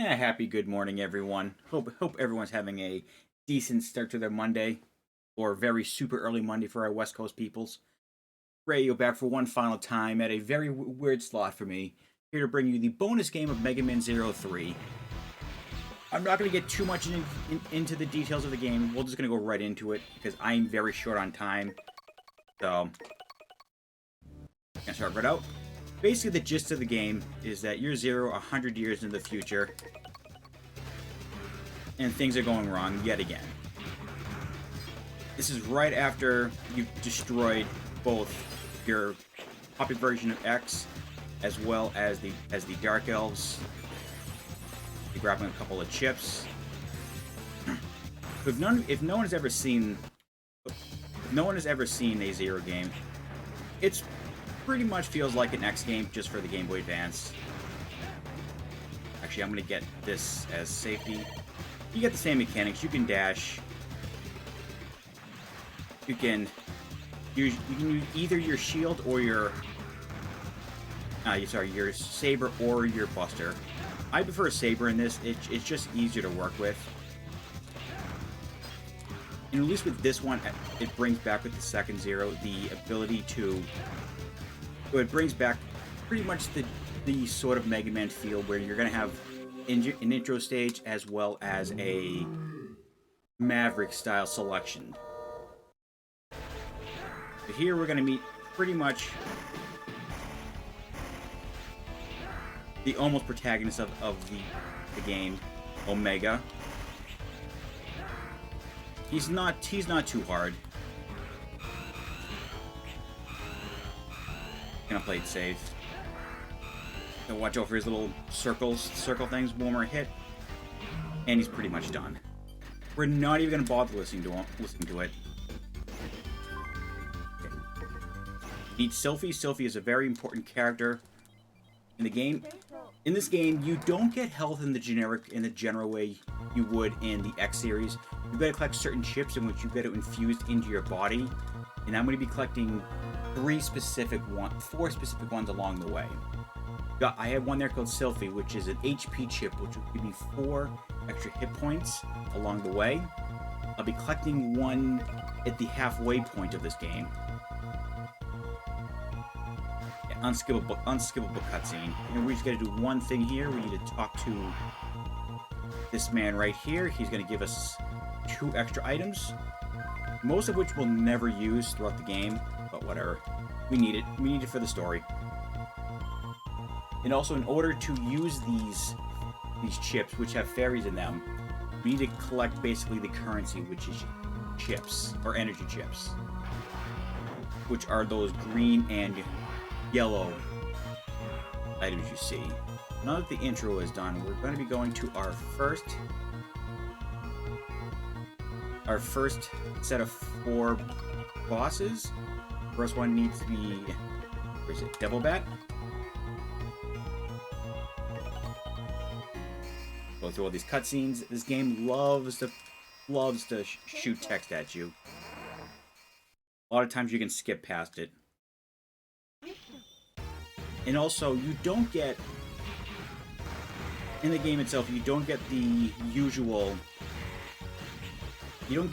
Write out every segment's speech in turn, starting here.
Yeah, happy good morning, everyone. Hope everyone's having a decent start to their Monday, or very super early Monday for our West Coast peoples. Rayeo back for one final time at a very weird slot for me. Here to bring you the bonus game of Mega Man 03. I'm not going to get too much into the details of the game. We're just going to go right into it because I'm very short on time. So, gonna start right out. Basically, the gist of the game is that you're Zero 100 years into the future, and things are going wrong yet again. This is right after you've destroyed both your puppet version of X, as well as the Dark Elves. You're grabbing a couple of chips. If no one has ever seen a Zero game, it's pretty much feels like an X game just for the Game Boy Advance. Actually, I'm gonna get this as safety. You get the same mechanics. You can dash. You can use either your shield or your your saber or your buster. I prefer saber in this. It's just easier to work with. And at least with this one, it brings back with the second Zero the ability to. It brings back pretty much the sort of Mega Man feel where you're gonna have an intro stage as well as a Maverick style selection. But here we're gonna meet pretty much the almost protagonist of the game, Omega. He's not too hard. Gonna play it safe. Gonna watch out for his little circle things. One more hit, and he's pretty much done. We're not even gonna bother listening to it. Okay. Meet Sylphie. Sylphie is a very important character in the game. In this game, you don't get health in the general way you would in the X series. You gotta collect certain chips in which you get it infused into your body, and I'm gonna be collecting four specific ones along the way. I have one there called Sylphie, which is an HP chip, which will give me 4 extra hit points along the way. I'll be collecting one at the halfway point of this game. Yeah, unskippable cutscene. And we just gotta do one thing here. We need to talk to this man right here. He's gonna give us 2 extra items, most of which we'll never use throughout the game. But whatever. We need it. We need it for the story. And also, in order to use these chips, which have fairies in them, we need to collect basically the currency, which is chips, or energy chips. Which are those green and yellow items you see. Now that the intro is done, we're going to be going to our first set of 4 bosses. First one needs to be, where is it? Devil Bat. Go through all these cutscenes. This game loves to shoot text at you. A lot of times you can skip past it. And also, you don't get in the game itself. You don't get the usual. You don't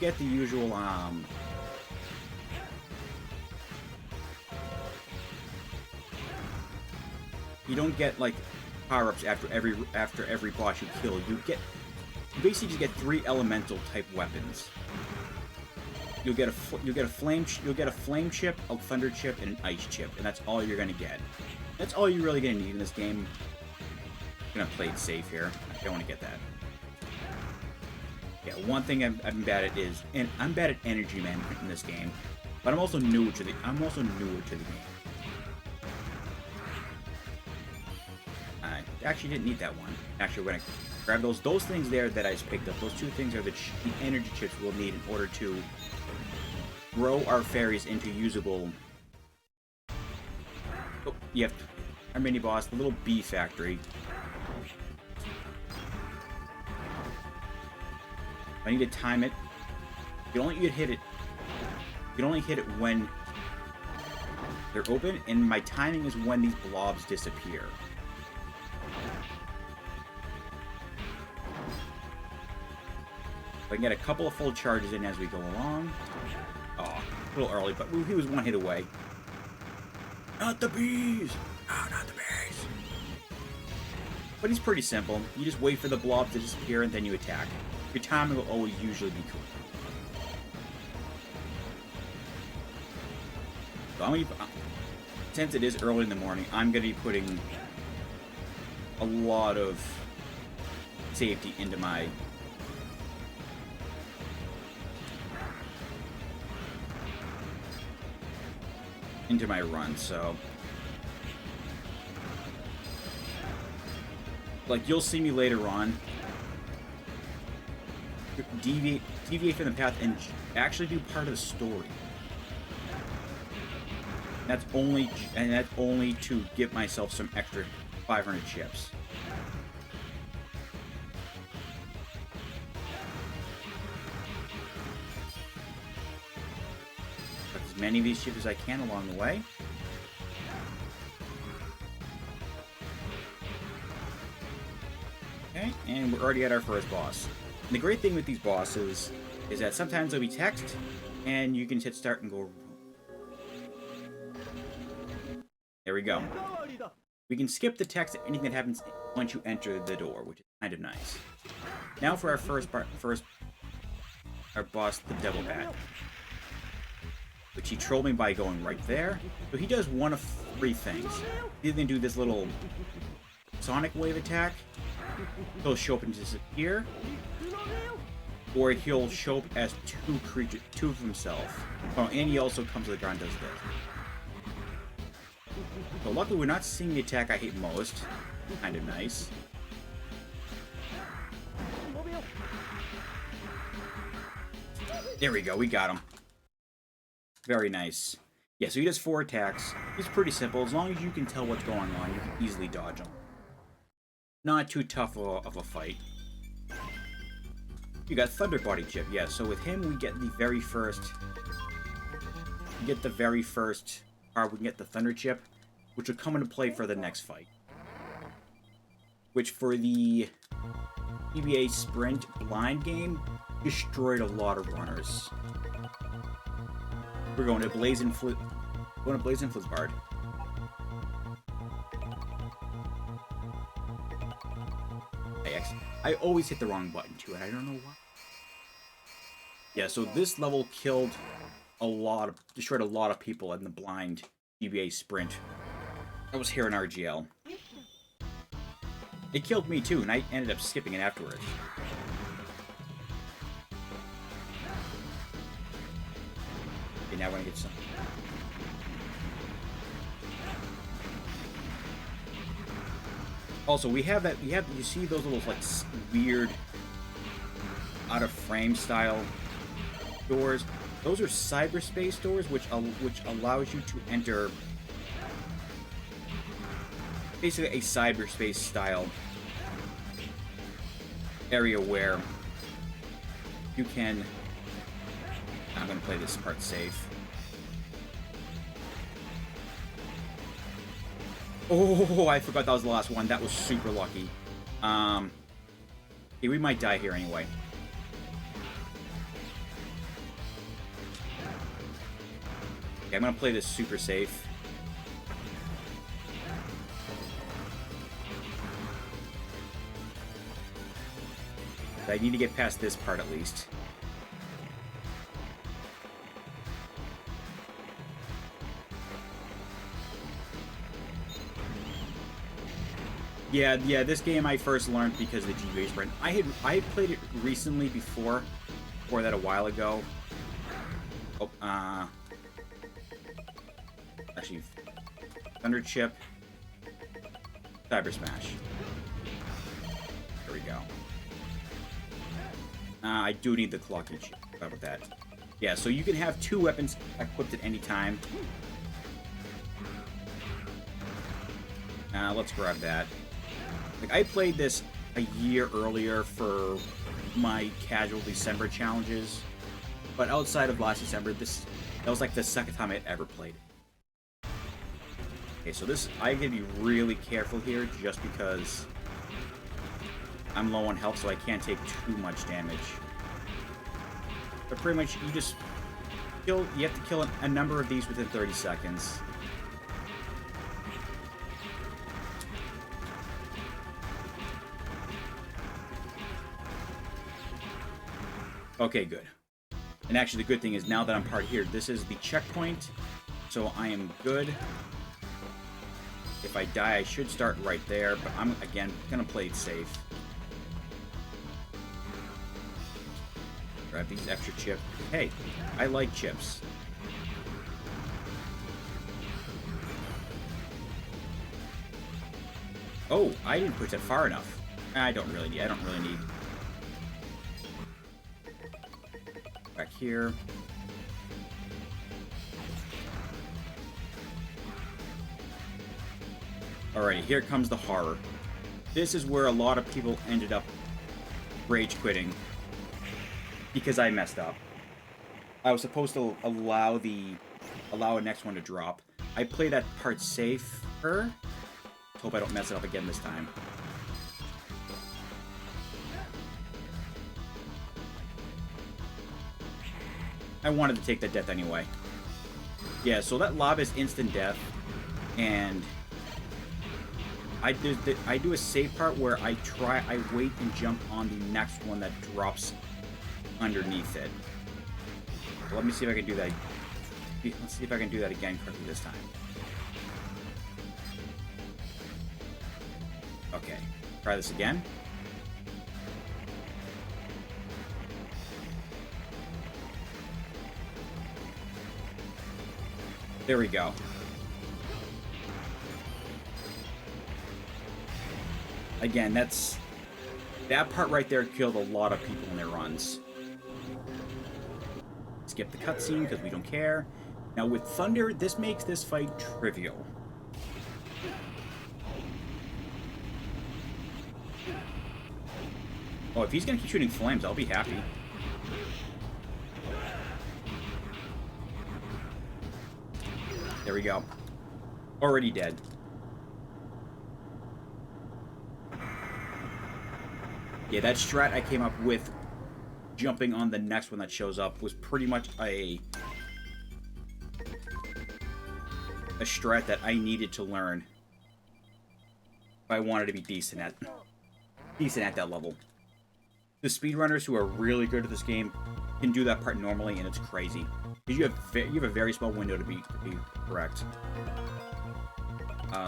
get like power-ups after every boss you kill. You basically just get 3 elemental type weapons. You'll get a flame chip, a thunder chip, and an ice chip, and that's all you're gonna get. That's all you're really gonna need in this game. I'm gonna play it safe here. I don't want to get that. Yeah, one thing I'm bad at is, and I'm bad at energy management in this game, but I'm also newer to the game. Actually didn't need that one. Actually, we're gonna grab those things there that I just picked up. Those 2 things are the energy chips we'll need in order to grow our fairies into usable. Oh, you have our mini boss, the little bee factory. I need to time it. You can only hit it when they're open, and my timing is when these blobs disappear. I can get a couple of full charges in as we go along. Oh, a little early, but he was one hit away. Not the bees! Oh, not the bees! But he's pretty simple. You just wait for the blob to disappear and then you attack. Your timing will always usually be cool. So I'm gonna be, since it is early in the morning, I'm going to be putting a lot of safety into my run, so like you'll see me later on deviate from the path and actually do part of the story. That's only to give myself some extra 500 chips. Put as many of these chips as I can along the way. Okay, and we're already at our first boss. And the great thing with these bosses is that sometimes there'll be text, and you can hit start and go. There we go. We can skip the text and anything that happens once you enter the door, which is kind of nice. Now for our our boss, the Devil Bat, which he trolled me by going right there. So he does one of three things. He's gonna do this little sonic wave attack. He'll show up and disappear, or he'll show up as two of himself. Oh, and he also comes to the ground and does this. So luckily we're not seeing the attack I hate most. Kind of nice. There we go, we got him. Very nice. Yeah, so he does 4 attacks. He's pretty simple. As long as you can tell what's going on, you can easily dodge him. Not too tough of a fight. You got Thunder Body Chip. Yeah, so with him we get the very first... We get the Thunder Chip, which will come into play for the next fight. Which for the PBA Sprint blind game, destroyed a lot of runners. We're going to Blazing Blizzard. I always hit the wrong button too, and I don't know why. Yeah, so this level destroyed a lot of people in the blind PBA Sprint. I was here in RGL. It killed me too, and I ended up skipping it afterwards. Okay, now we're gonna get some. Also, you see those little like weird out of frame style doors. Those are cyberspace doors, which allows you to enter basically a cyberspace style area where you can. I'm gonna play this part safe. Oh, I forgot that was the last one. That was super lucky. Okay, we might die here anyway. Okay, I'm gonna play this super safe. I need to get past this part at least. Yeah, this game I first learned because of the GBA Sprint. I had played it recently before that a while ago. Oh, actually, Thunder Chip, Cyber Smash. There we go. I do need the clocking chip. How about that? Yeah, so you can have 2 weapons equipped at any time. Let's grab that. Like, I played this a year earlier for my casual December challenges, but outside of last December, that was like the second time I'd ever played it. Okay, so I gotta be really careful here, just because I'm low on health, so I can't take too much damage. But pretty much, you just kill. You have to kill a number of these within 30 seconds. Okay, good. And actually, the good thing is now that I'm part here, this is the checkpoint, so I am good. If I die, I should start right there, but I'm, again, gonna play it safe. Grab these extra chips. Hey, I like chips. Oh, I didn't push that far enough. I don't really need. Back here. Alrighty, here comes the horror. This is where a lot of people ended up rage quitting because I messed up. I was supposed to allow a next one to drop. I played that part safer. Hope I don't mess it up again this time. I wanted to take that death anyway. Yeah, so that lava is instant death, and I do a save part where I wait and jump on the next one that drops underneath it. So let me see if I can do that. Let's see if I can do that again correctly this time. Okay, try this again. There we go. Again, that part right there killed a lot of people in their runs. Skip the cutscene because we don't care. Now with Thunder, this makes this fight trivial. Oh, if he's gonna keep shooting flames, I'll be happy. There we go. Already dead. Yeah, that strat I came up with, jumping on the next one that shows up, was pretty much a strat that I needed to learn if I wanted to be decent at that level. The speedrunners who are really good at this game can do that part normally, and it's crazy. Because you have a very small window to be correct.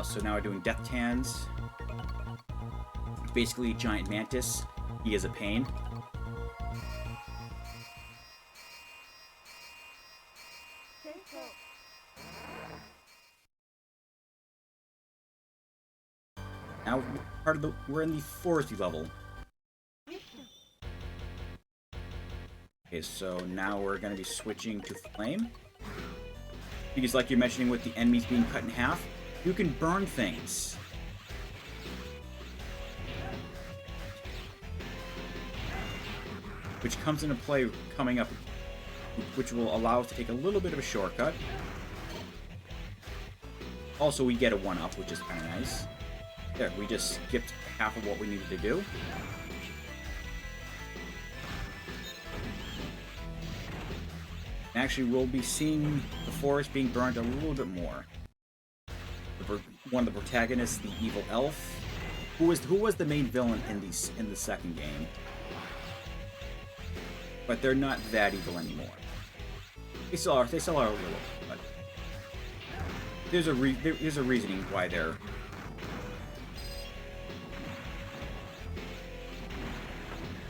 So now we're doing Death Tans. Basically, Giant Mantis. He is a pain. Now we're in the foresty level. Okay, so now we're going to be switching to Flame. Because like you're mentioning with the enemies being cut in half, you can burn things. Which comes into play coming up, which will allow us to take a little bit of a shortcut. Also, we get a 1-up, which is kind of nice. There, we just skipped half of what we needed to do. Actually, we'll be seeing the forest being burned a little bit more. One of the protagonists, the evil elf, who was the main villain in the second game, but they're not that evil anymore. They still are a little, but there's a reasoning why they're.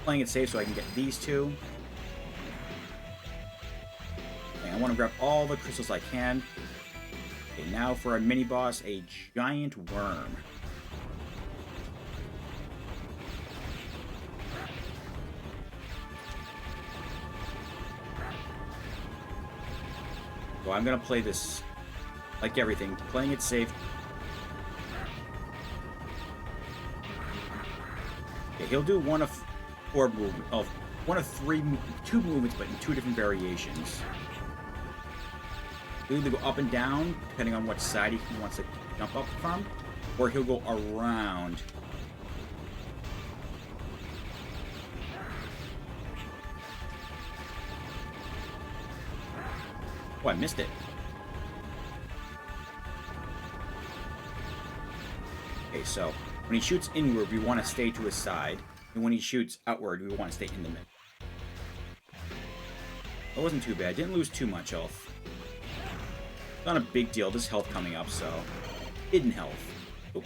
Playing it safe so I can get these two. I want to grab all the crystals I can. Okay, now for our mini-boss, a giant worm. So I'm going to play this like everything, playing it safe. Okay, he'll do one of four movements, two movements, but in two different variations. He'll either go up and down, depending on what side he wants to jump up from, or he'll go around. Oh, I missed it. Okay, so when he shoots inward, we want to stay to his side. And when he shoots outward, we want to stay in the middle. That wasn't too bad. Didn't lose too much health. Not a big deal. This health coming up, so... Hidden health. Oh.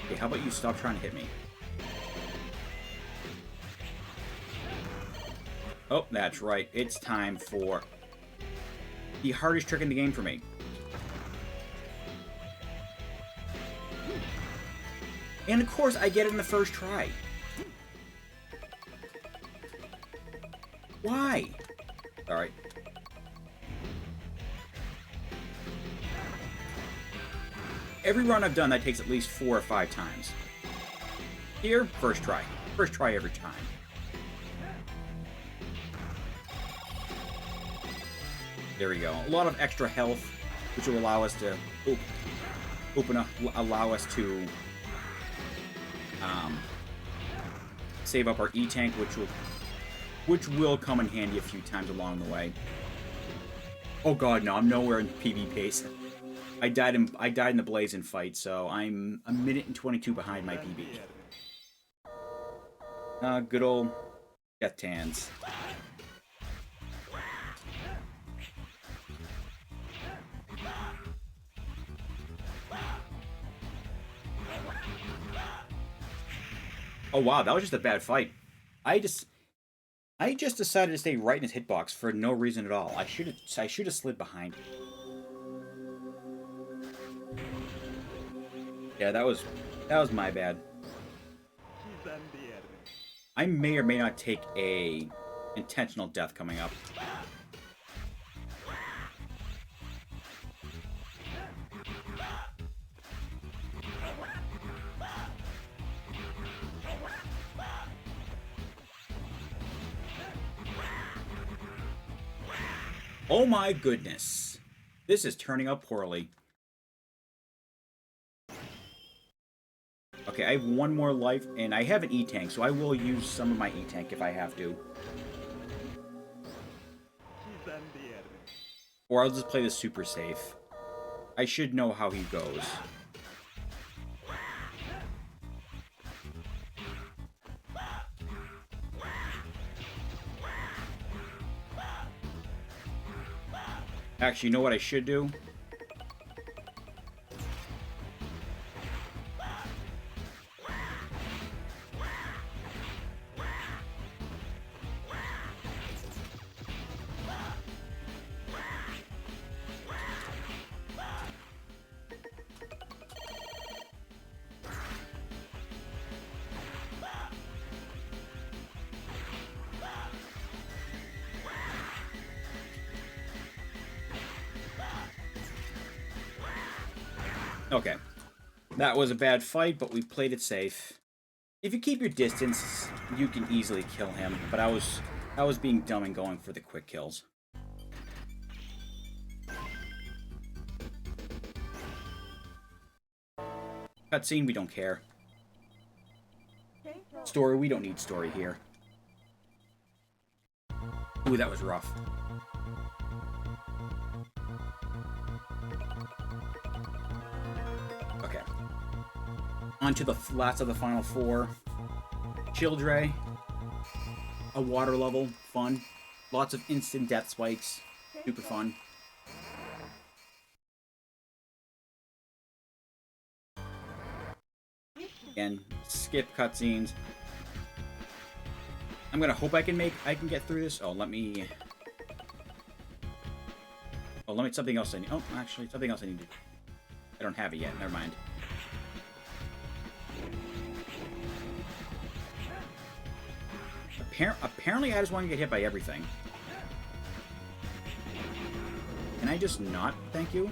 Okay, how about you stop trying to hit me? Oh, that's right. It's time for the hardest trick in the game for me. And of course, I get it in the first try. Why? Alright. Every run I've done, that takes at least 4 or 5 times. Here, first try. First try every time. There we go. A lot of extra health, which will allow us to allow us to save up our E-tank, which will come in handy a few times along the way. Oh god, no! I'm nowhere in PB pace. I died in the Blazing fight, so I'm a minute and 22 behind my PB. Good old Death Tans. Oh wow, that was just a bad fight. I just decided to stay right in his hitbox for no reason at all. I should have slid behind him. Yeah, that was my bad. I may or may not take a intentional death coming up. Oh my goodness. This is turning out poorly. Okay, I have 1 more life, and I have an E-tank, so I will use some of my E-tank if I have to. Or I'll just play this super safe. I should know how he goes. Actually, you know what I should do? Okay. That was a bad fight, but we played it safe. If you keep your distance, you can easily kill him, but I was being dumb and going for the quick kills. Cutscene, we don't care. Story, we don't need story here. Ooh, that was rough. Okay. On to the last of the final 4. Childre. A water level. Fun. Lots of instant death spikes. Super fun. Again, skip cutscenes. I'm gonna hope I can get through this. Something else I need. Oh, actually, something else I need to do. I don't have it yet. Never mind. Apparently, I just want to get hit by everything. Can I just not? Thank you.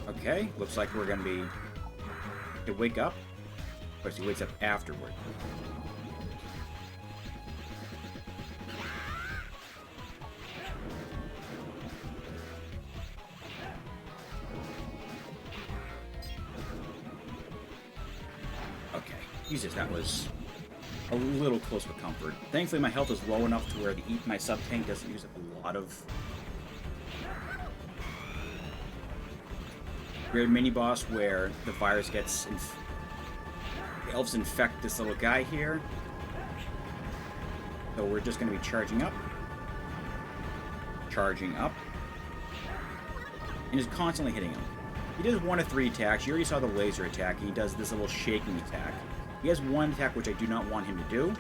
Okay, looks like we're gonna be... to wake up. Of course, he wakes up afterward. Jesus, that was a little close for comfort. Thankfully, my health is low enough to where my sub-tank doesn't use up a lot of... Weird mini-boss where the virus gets... The elves infect this little guy here. So we're just going to be charging up. Charging up. And just constantly hitting him. He does 1 of 3 attacks. You already saw the laser attack. He does this little shaking attack. He has 1 attack which I do not want him to do.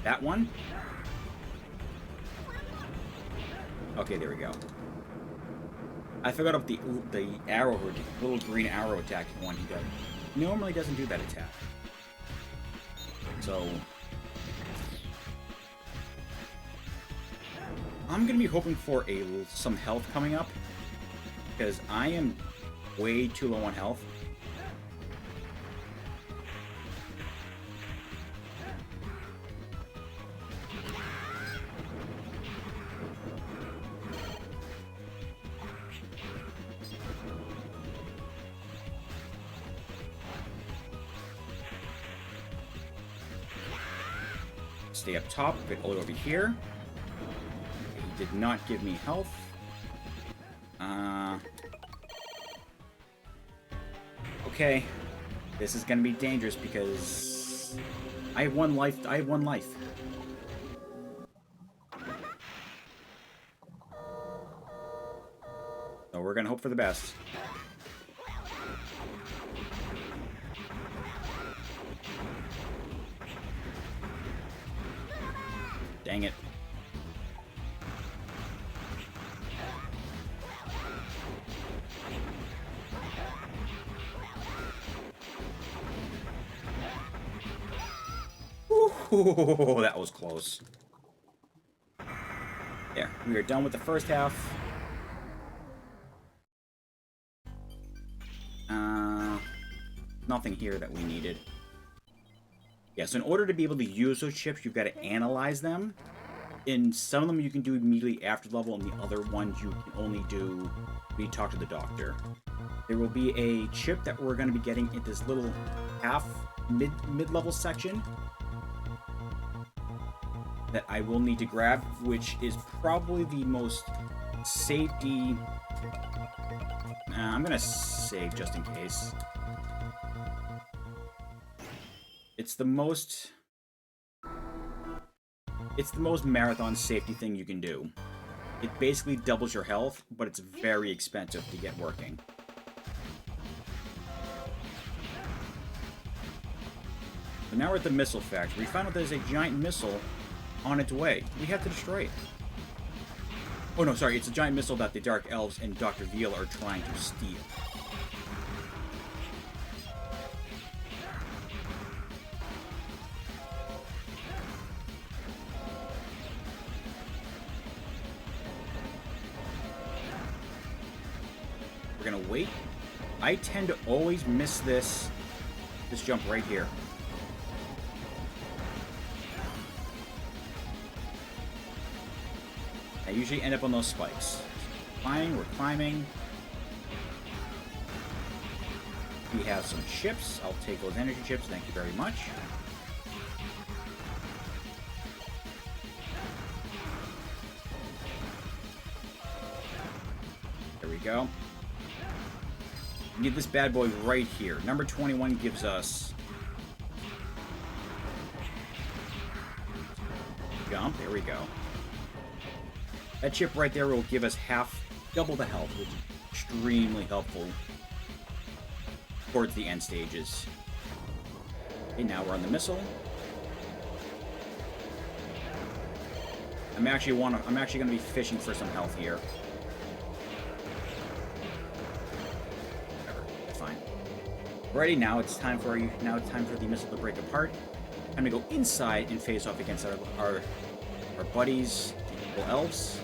That one. Okay, there we go. I forgot about the arrow, or the little green arrow attack one he does. He normally doesn't do that attack. So... I'm going to be hoping for some health coming up, because I am way too low on health. Stay up top, get all the way over here. Did not give me health. Okay. This is gonna be dangerous because I have 1 life. I have 1 life. So we're gonna hope for the best. Dang it. Ooh, that was close. There, we are done with the first half. Nothing here that we needed. Yeah, so in order to be able to use those chips, you've got to analyze them. In some of them you can do immediately after level, and the other ones you can only do when you talk to the doctor. There will be a chip that we're going to be getting in this little mid-level section that I will need to grab, which is probably the most safety... I'm going to save just in case. It's the most marathon safety thing you can do. It basically doubles your health, but it's very expensive to get working. So now we're at the missile factory. We found out there's a giant missile on its way. We have to destroy it. Oh no, sorry, it's a giant missile that the Dark Elves and Dr. Veal are trying to steal. We're gonna wait. I tend to always miss this jump right here. I usually end up on those spikes. Fine, we're climbing. We have some chips. I'll take those energy chips, thank you very much. There we go. We need this bad boy right here. Number 21 gives us... jump, there we go. That chip right there will give us double the health, which is extremely helpful towards the end stages. Okay, now we're on the missile. I'm actually going to be fishing for some health here. Whatever, that's fine. Alrighty, now it's time for the missile to break apart. Time to go inside and face off against our buddies, the evil elves.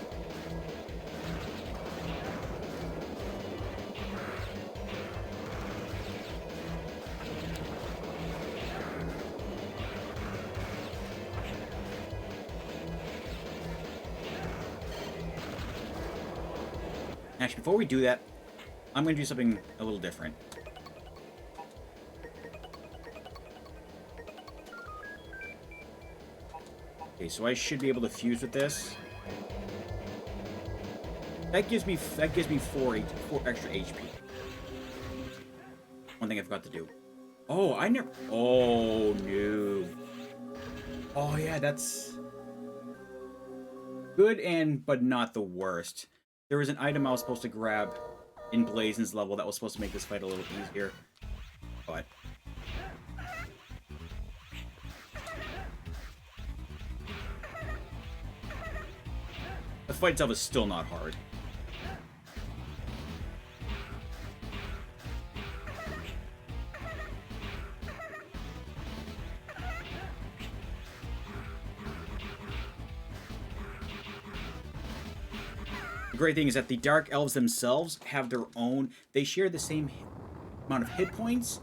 Actually, before we do that, I'm going to do something a little different. Okay, so I should be able to fuse with this. That gives me 4 extra HP. One thing I forgot to do. Oh, I never. Oh no. Oh yeah, that's good but not the worst. There was an item I was supposed to grab in Blazen's level that was supposed to make this fight a little easier, but the fight itself is still not hard. The great thing is that the Dark Elves themselves have their own... They share the same amount of hit points,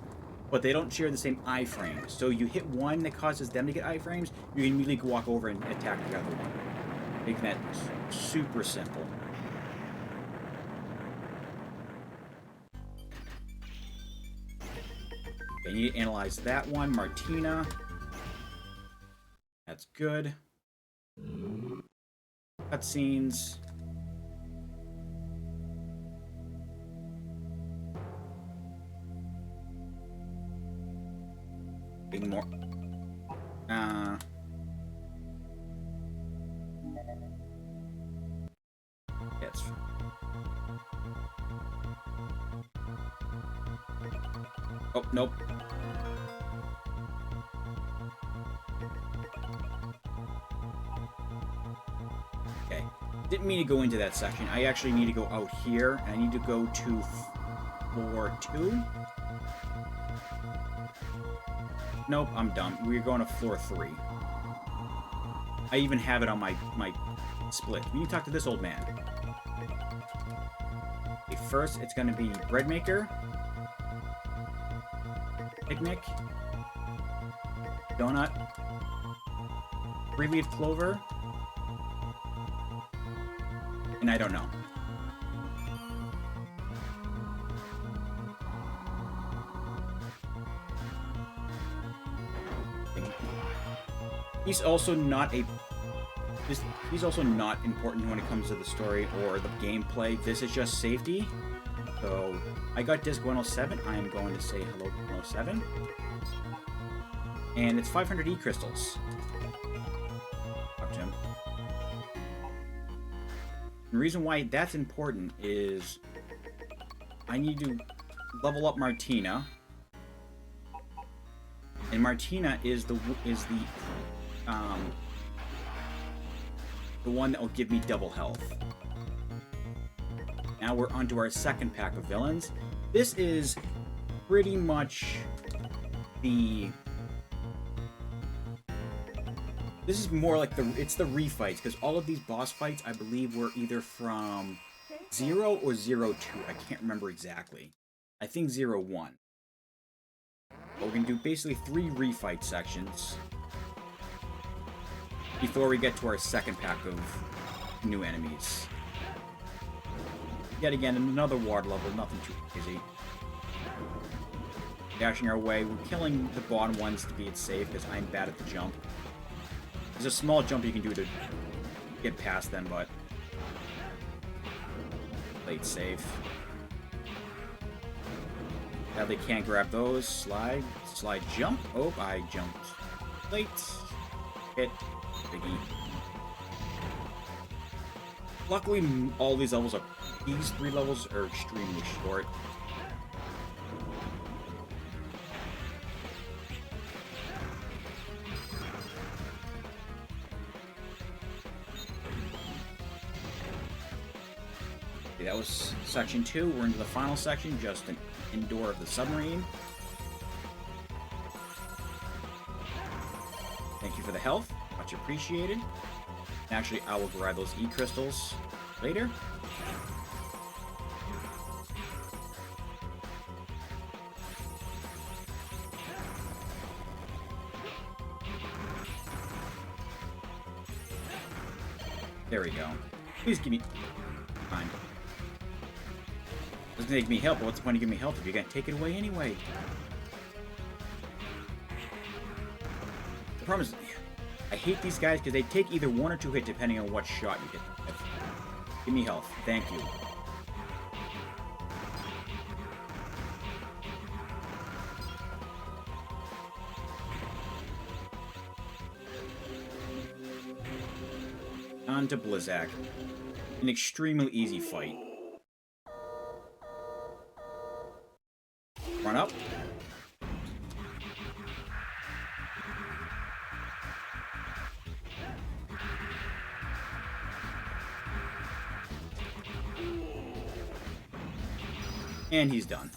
but they don't share the same iframes. So you hit one that causes them to get iframes, you can immediately walk over and attack the other one. Making that super simple. Okay, I need to analyze that one. Martina. That's good. Cutscenes. More. Yes. Oh, nope. Okay. Didn't mean to go into that section. I actually need to go out here, and I need to go to floor 2. Nope, I'm done. We're going to floor 3. I even have it on my split. We need to talk to this old man. Okay, first, it's going to be bread maker, picnic, donut, 3-leaf clover, and I don't know. He's also not important when it comes to the story or the gameplay. This is just safety. So I got disc 107. I am going to say hello to 107. And it's 500 E-crystals. Talk to him. The reason why that's important is I need to level up Martina. And Martina is the one that will give me double health. Now we're onto our second pack of villains. This is pretty much the... This is more like it's the refights, because all of these boss fights, I believe, were either from 0 or 02. I can't remember exactly. I think 01. But we're going to do basically 3 refight sections before we get to our second pack of new enemies. Yet again, another ward level, nothing too crazy. Dashing our way, we're killing the bottom ones to be safe, because I'm bad at the jump. There's a small jump you can do to get past them, but play it safe. Now they can't grab those. Slide, jump. Oh, I jumped late. Hit. Biggie. Luckily, all these 3 levels are extremely short. Okay, that was section 2. We're into the final section, just an indoor of the submarine. Thank you for the health. Much appreciated. Actually, I will grab those E-crystals later. There we go. Please give me time. Doesn't make me health, but what's the point of giving me health if you're gonna take it away anyway? The problem is, I hate these guys because they take either 1 or 2 hits depending on what shot you hit them with. Give me health. Thank you. On to Blizzak. An extremely easy fight. Run up. And he's done.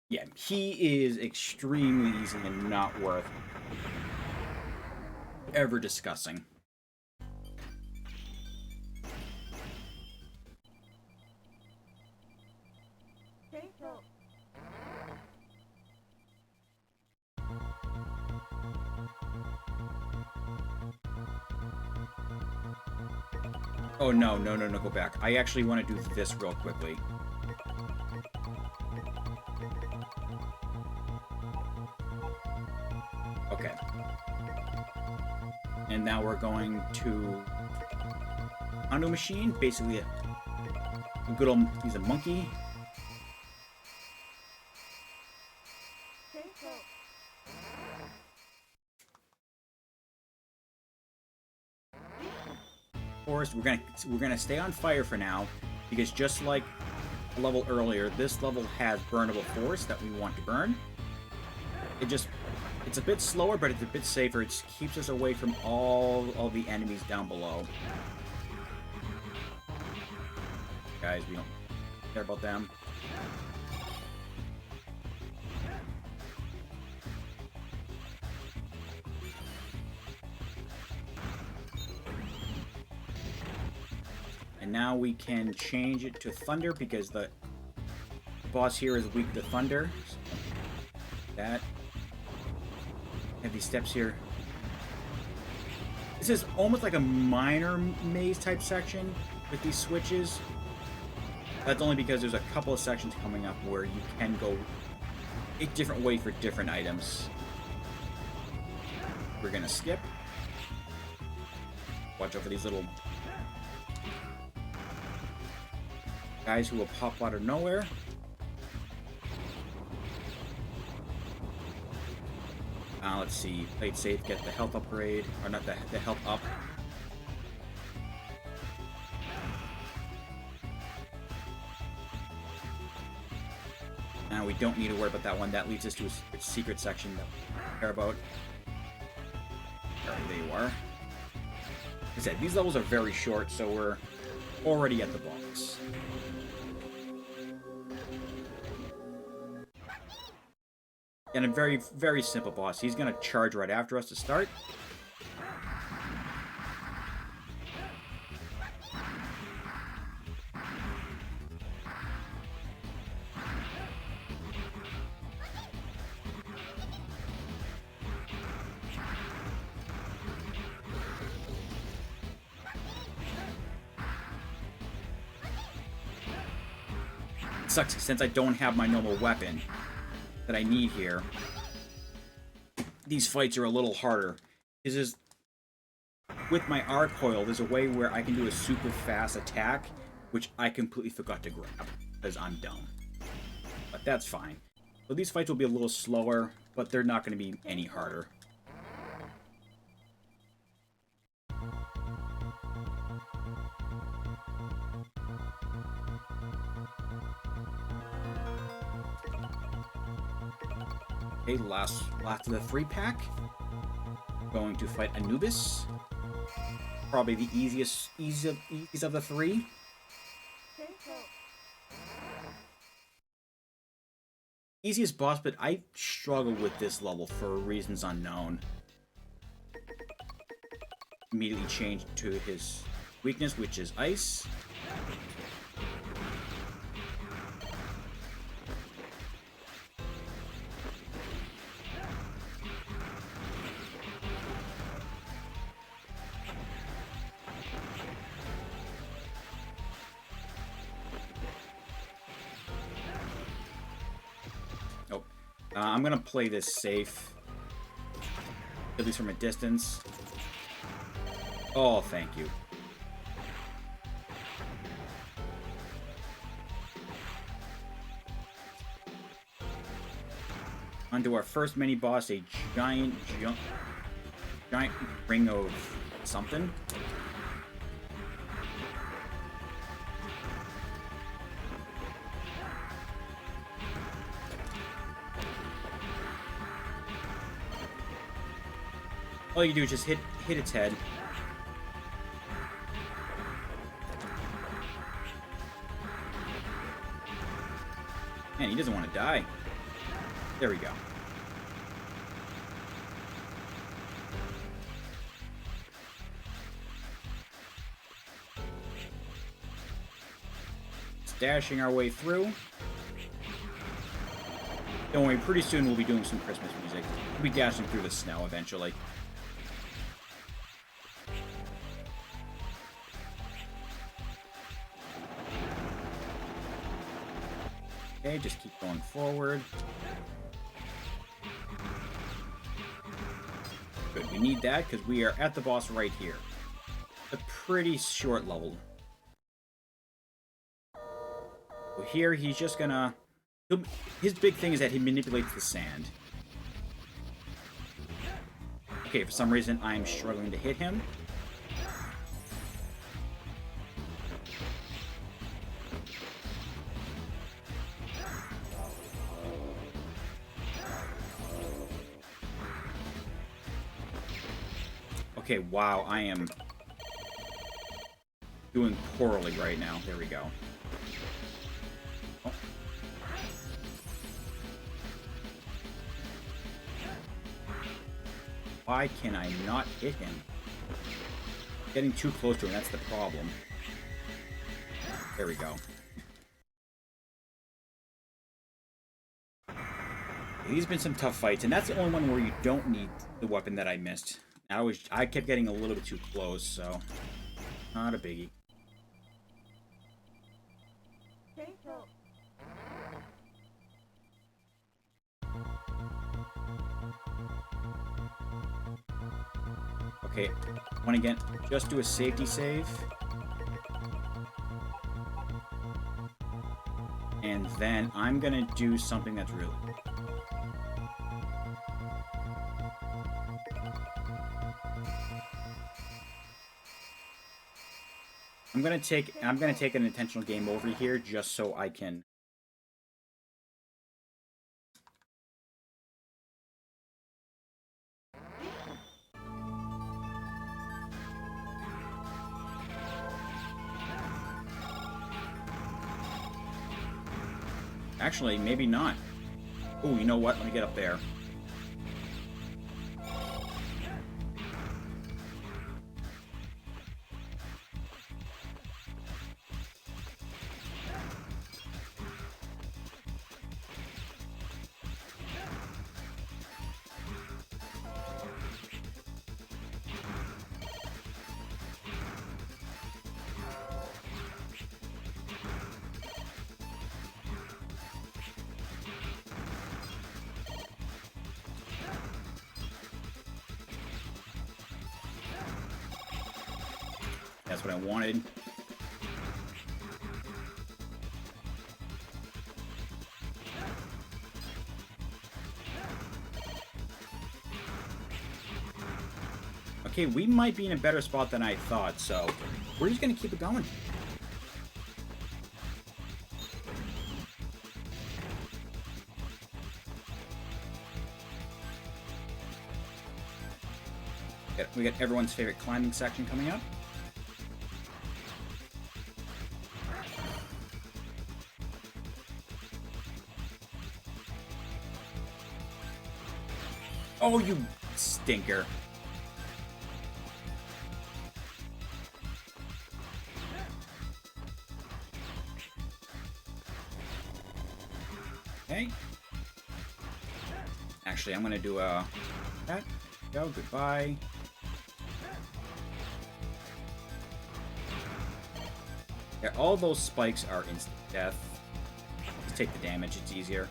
Yeah, he is extremely easy and not worth ever discussing. Oh, no, go back. I actually want to do this real quickly. Okay. And now we're going to Anubis machine, basically a good old, he's a monkey. Forest, we're gonna stay on fire for now, because just like a level earlier, this level has burnable forest that we want to burn. It's a bit slower, but it's a bit safer. It keeps us away from all of the enemies down below. Guys, we don't care about them. And now we can change it to thunder because the boss here is weak to thunder. So that. Have these steps here. This is almost like a minor maze type section with these switches. That's only because there's a couple of sections coming up where you can go a different way for different items. We're gonna skip. Watch out for these little guys who will pop out of nowhere. Let's see. Play it safe, get the health upgrade. Or not the health up. Now we don't need to worry about that one. That leads us to a secret section that we care about. There you are. Like I said, these levels are very short, so we're already at the boss. And a very, very simple boss. He's going to charge right after us to start. It sucks since I don't have my normal weapon that I need here. These fights are a little harder. This is with my arc coil, there's a way where I can do a super fast attack, which I completely forgot to grab because I'm dumb. But that's fine. So these fights will be a little slower, but they're not going to be any harder. Okay, last of the 3-pack. Going to fight Anubis. Probably the easiest of the 3. Easiest boss, but I struggle with this level for reasons unknown. Immediately changed to his weakness, which is ice. I'm gonna play this safe. At least from a distance. Oh, thank you. Onto our first mini-boss, a giant ring of something. All you do is just hit its head. Man, he doesn't want to die. There we go. Dashing our way through. Don't worry, pretty soon we'll be doing some Christmas music. We'll be dashing through the snow eventually. Okay, just keep going forward. Good, we need that because we are at the boss right here. A pretty short level. So here, he's just gonna... His big thing is that he manipulates the sand. Okay, for some reason, I'm struggling to hit him. Okay, wow, I am doing poorly right now. There we go. Oh. Why can I not hit him? Getting too close to him, that's the problem. There we go. These have been some tough fights, and that's the only one where you don't need the weapon that I missed. I kept getting a little bit too close, so not a biggie. Okay, one again. Just do a safety save. And then I'm gonna do something that's really... I'm gonna take an intentional game over here just so I can... Actually, maybe not. Oh, you know what? Let me get up there. That's what I wanted. Okay, we might be in a better spot than I thought, so we're just gonna keep it going. We got everyone's favorite climbing section coming up. Oh, you stinker. Okay. Actually, I'm gonna do a... That. Go, goodbye. Yeah, all those spikes are instant death. Just take the damage, it's easier.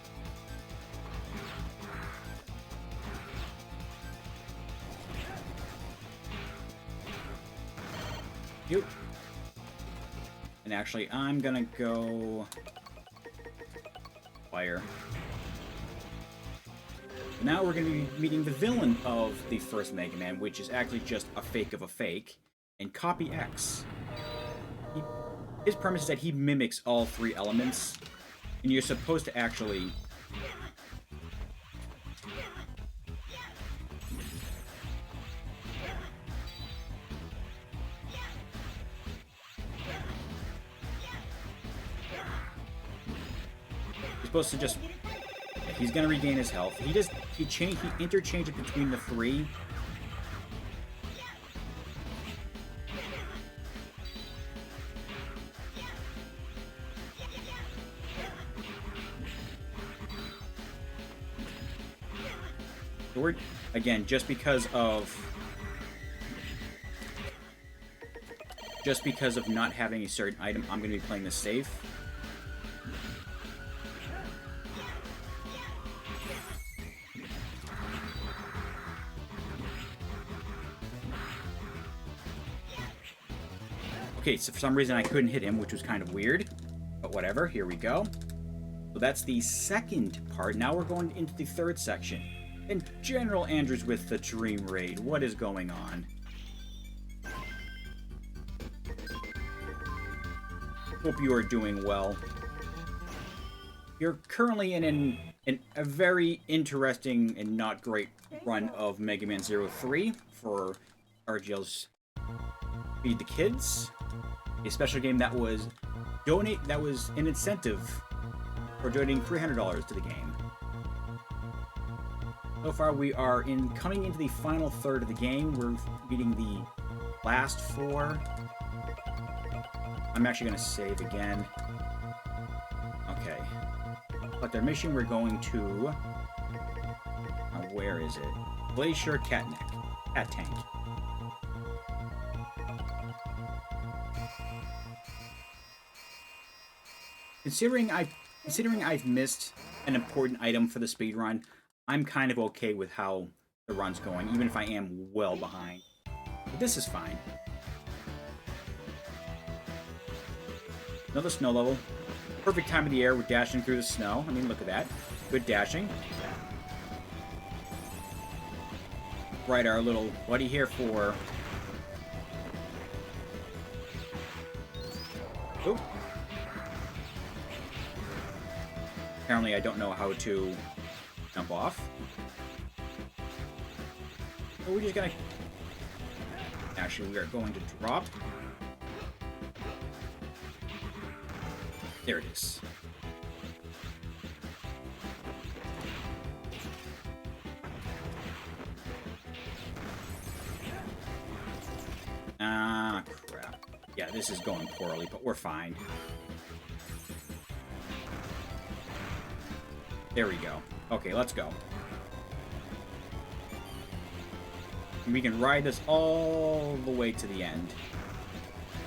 You. And actually, I'm gonna go... Fire. Now we're gonna be meeting the villain of the first Mega Man, which is actually just a fake of a fake, and Copy X. His premise is that he mimics all three elements, and you're supposed to actually... You're supposed to just... He's gonna regain his health. He interchanges between the three. We're, again, just because of not having a certain item, I'm going to be playing this safe. Okay, so for some reason I couldn't hit him, which was kind of weird. But whatever, here we go. So that's the second part. Now we're going into the third section. And General Andrews with the Dream Raid. What is going on? Hope you are doing well. You're currently in a very interesting and not great run of Mega Man 03 for RGL's Feed the Kids. A special game that was an incentive for donating $300 to the game. So far, we are coming into the final third of the game. We're beating the last four. I'm actually going to save again. Okay. But their mission, we're going to... where is it? Glacier Cat Tank. Considering I've missed an important item for the speedrun, I'm kind of okay with how the run's going, even if I am well behind. But this is fine. Another snow level. Perfect time of the year, we're dashing through the snow. I mean, look at that. Good dashing. Right, our little buddy here for... Oop. Apparently I don't know how to jump off. So we're just gonna... Actually, we are going to drop. There it is. Ah, crap. Yeah, this is going poorly, but we're fine. There we go. Okay, let's go. And we can ride this all the way to the end.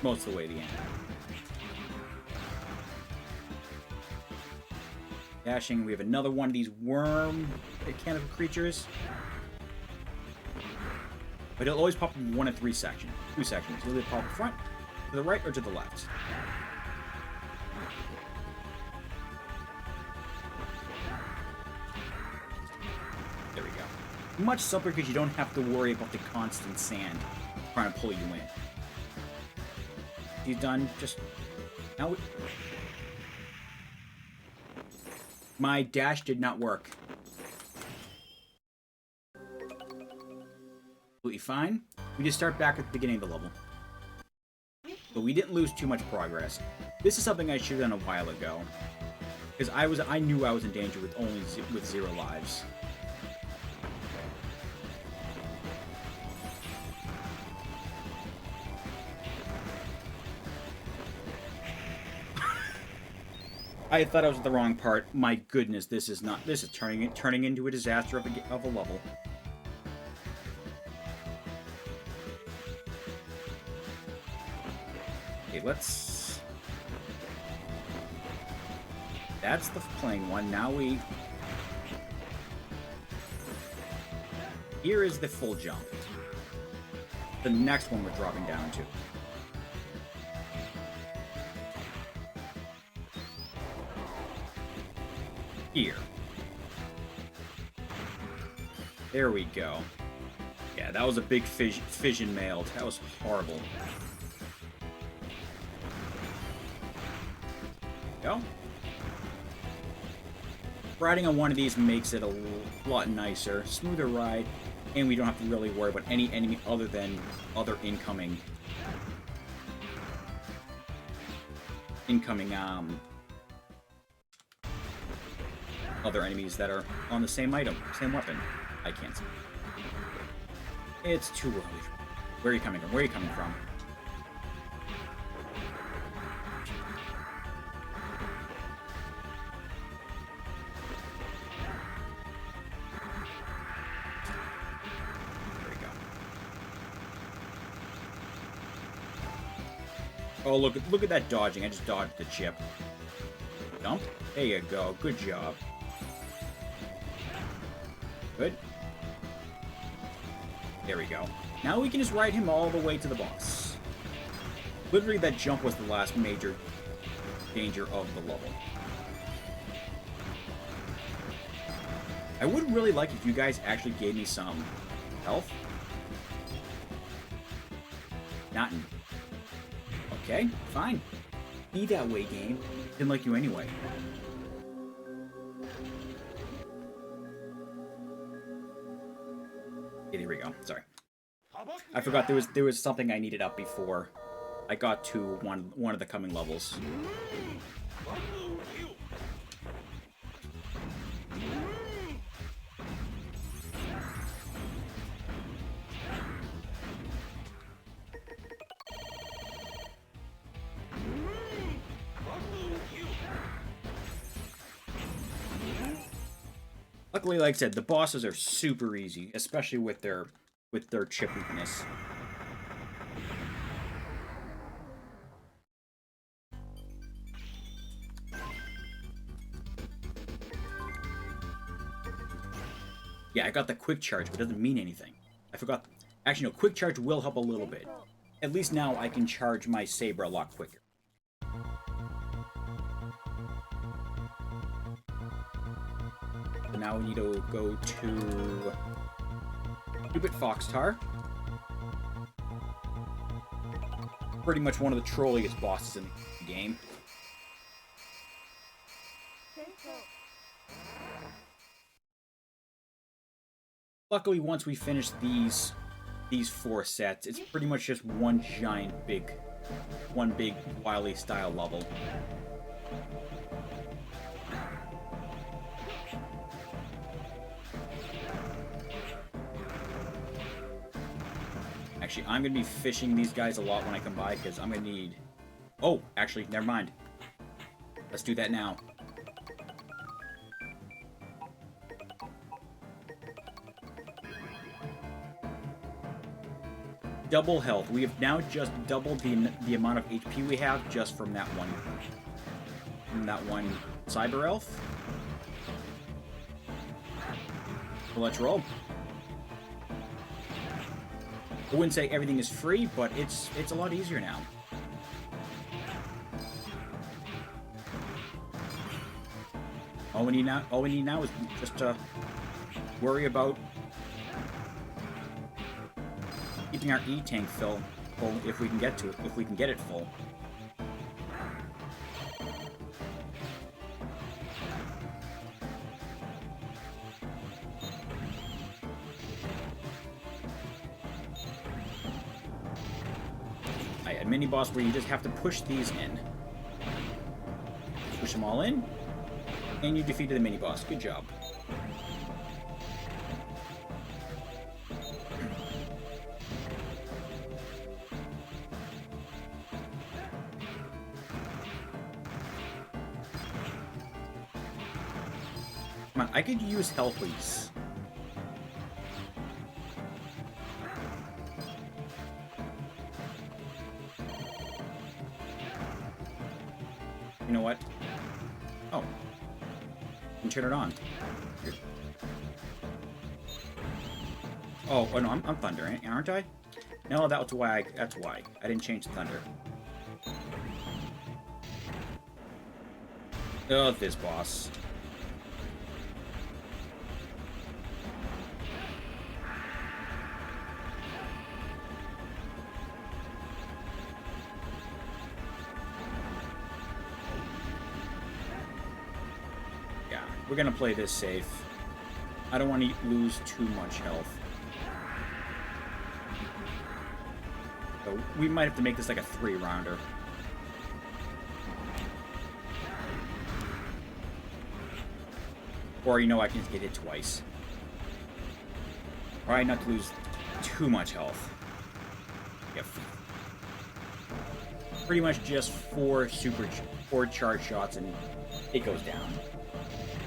Most of the way to the end. Dashing, we have another one of these worm mechanical creatures. But it'll always pop in one of two sections. It'll either pop in front, to the right, or to the left. There we go. Much simpler because you don't have to worry about the constant sand trying to pull you in. He's done. Just now. My dash did not work. Absolutely fine. We just start back at the beginning of the level. But we didn't lose too much progress. This is something I should have done a while ago. Because I knew I was in danger with 0 lives. I thought I was at the wrong part. My goodness, this is turning into a disaster of a level. Okay, let's... That's the playing one. Now we... Here is the full jump. The next one we're dropping down to. Here. There we go. Yeah, that was a big fission mailed. That was horrible. Go. Riding on one of these makes it a lot nicer, smoother ride, and we don't have to really worry about any enemy other than other incoming other enemies that are on the same item, same weapon. I can't see. It's too early. Where are you coming from? Where are you coming from? Oh, look at that dodging. I just dodged the chip. Dump. There you go. Good job. Good. There we go. Now we can just ride him all the way to the boss. Literally, that jump was the last major danger of the level. I would really like if you guys actually gave me some health. Not in... Okay, fine. Be that way, game. Didn't like you anyway. Okay, there we go. Sorry. I forgot there was something I needed up before I got to one of the coming levels. Luckily, like I said, the bosses are super easy, especially with their chippiness. Yeah, I got the quick charge, but it doesn't mean anything. I forgot. Actually, no, quick charge will help a little bit. At least now I can charge my saber a lot quicker. Now we need to go to Stupid Foxtar. Pretty much one of the trolliest bosses in the game. Luckily, once we finish these 4 sets, it's pretty much just one big Wily style level. Actually, I'm going to be fishing these guys a lot when I come by, because I'm going to need... Oh, actually, never mind. Let's do that now. Double health. We have now just doubled the amount of HP we have just from that one. From that one cyber elf. So let's roll. I wouldn't say everything is free, but it's a lot easier now. All we need now is just to worry about keeping our E-tank full if we can get to it, if we can get it full. A mini boss where you just have to push these in. Push them all in, and you defeated the mini boss. Good job. Come on, I could use help, please. You know what? Oh. You can turn it on. Here. Oh no, I'm Thunder, aren't I? No, that's why. I didn't change the Thunder. Oh, this boss. We're gonna play this safe. I don't want to lose too much health. So we might have to make this like a 3-rounder. Or, you know, I can just get hit twice. Alright, not to lose too much health. Yep. Pretty much just 4 charge shots and it goes down.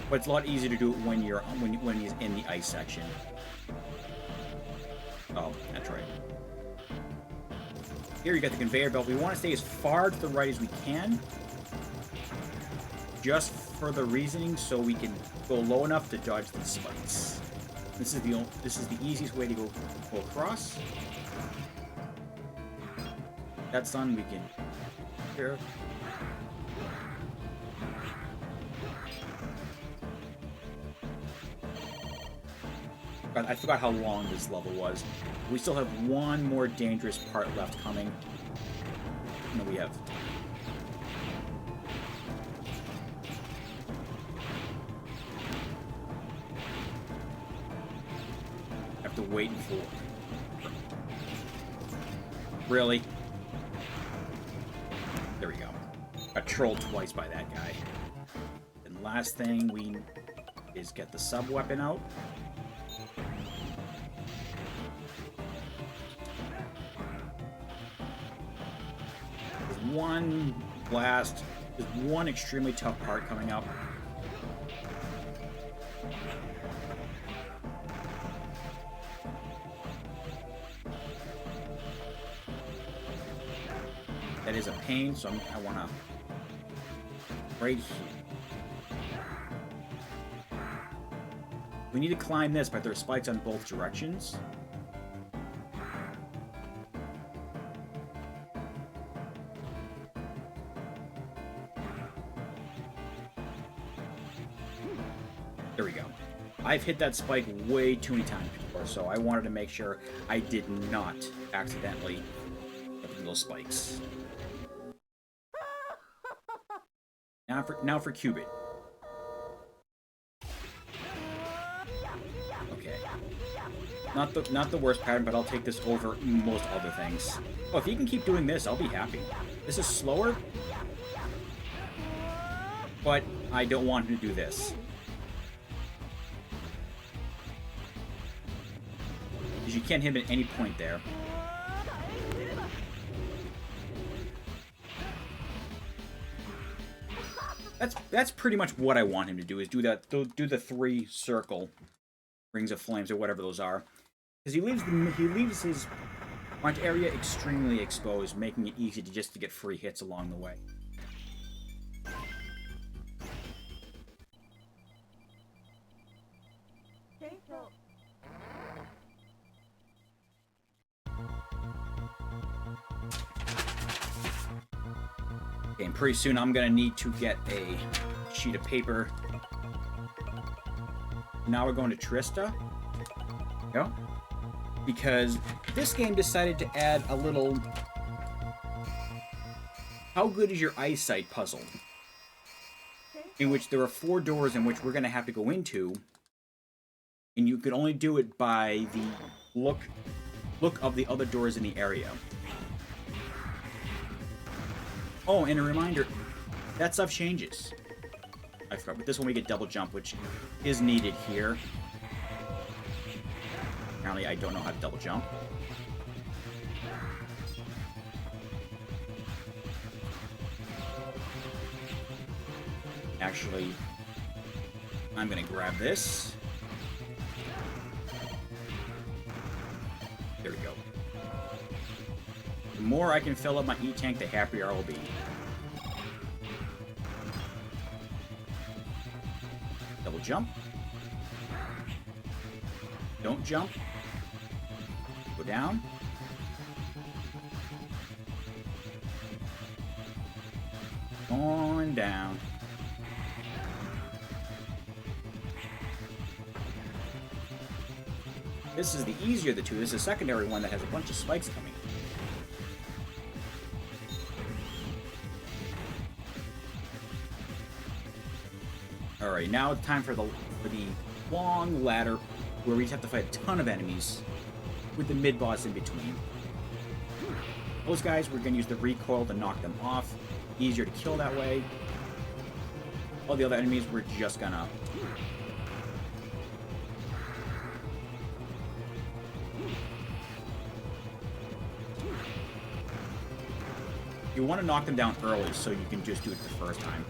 But it's a lot easier to do it when you're when he's in the ice section. Oh, that's right. Here you got the conveyor belt. We want to stay as far to the right as we can. Just for the reasoning, so we can go low enough to dodge the spikes. This is the easiest way to go across. That's done. We can here. I forgot how long this level was. We still have one more dangerous part left coming. No, we have. Have to wait for. Really? There we go. Got trolled twice by that guy. And last thing we is get the sub weapon out. One blast. There's one extremely tough part coming up. That is a pain, so I want to right here. We need to climb this, but there are spikes on both directions. There we go. I've hit that spike way too many times before, so I wanted to make sure I did not accidentally hit those spikes. Now for Cubit. Okay. Not the worst pattern, but I'll take this over most other things. Oh, if he can keep doing this, I'll be happy. This is slower, but I don't want him to do this. Because you can't hit him at any point there. That's pretty much what I want him to do, is do the 3 circle rings of flames or whatever those are, because he leaves his front area extremely exposed, making it easy to get free hits along the way. Okay, and pretty soon I'm gonna need to get a sheet of paper. Now we're going to Trista. Go. Because this game decided to add a little how good is your eyesight puzzle, in which there are 4 doors in which we're gonna have to go into, and you could only do it by the look of the other doors in the area. Oh, and a reminder, that stuff changes. I forgot, but this one we get double jump, which is needed here. Apparently I don't know how to double jump. Actually, I'm gonna grab this. There we go. The more I can fill up my E-tank, the happier I will be. Double jump. Don't jump. Go down. On down. This is the easier of the two. This is a secondary one that has a bunch of spikes coming. Alright, now it's time for the long ladder where we just have to fight a ton of enemies with the mid-boss in between. Those guys, we're going to use the recoil to knock them off. Easier to kill that way. All the other enemies, we're just gonna... You want to knock them down early so you can just do it the first time.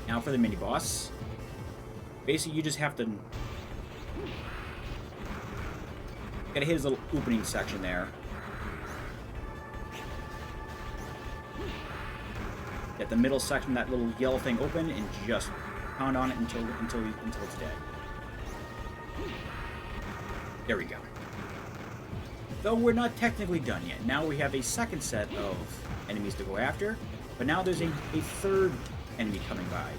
Now for the mini-boss. Basically, you just have to... Gotta hit his little opening section there. Get the middle section, that little yellow thing open, and just pound on it until it's dead. There we go. Though we're not technically done yet. Now we have a second set of enemies to go after, but now there's a third enemy coming by.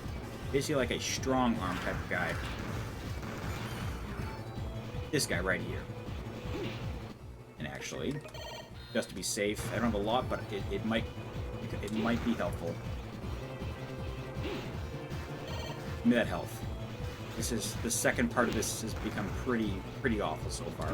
Basically like a strong arm type of guy. This guy right here. And actually, just to be safe, I don't have a lot, but it might be helpful. Give me that health. This is the second part of this has become pretty awful so far.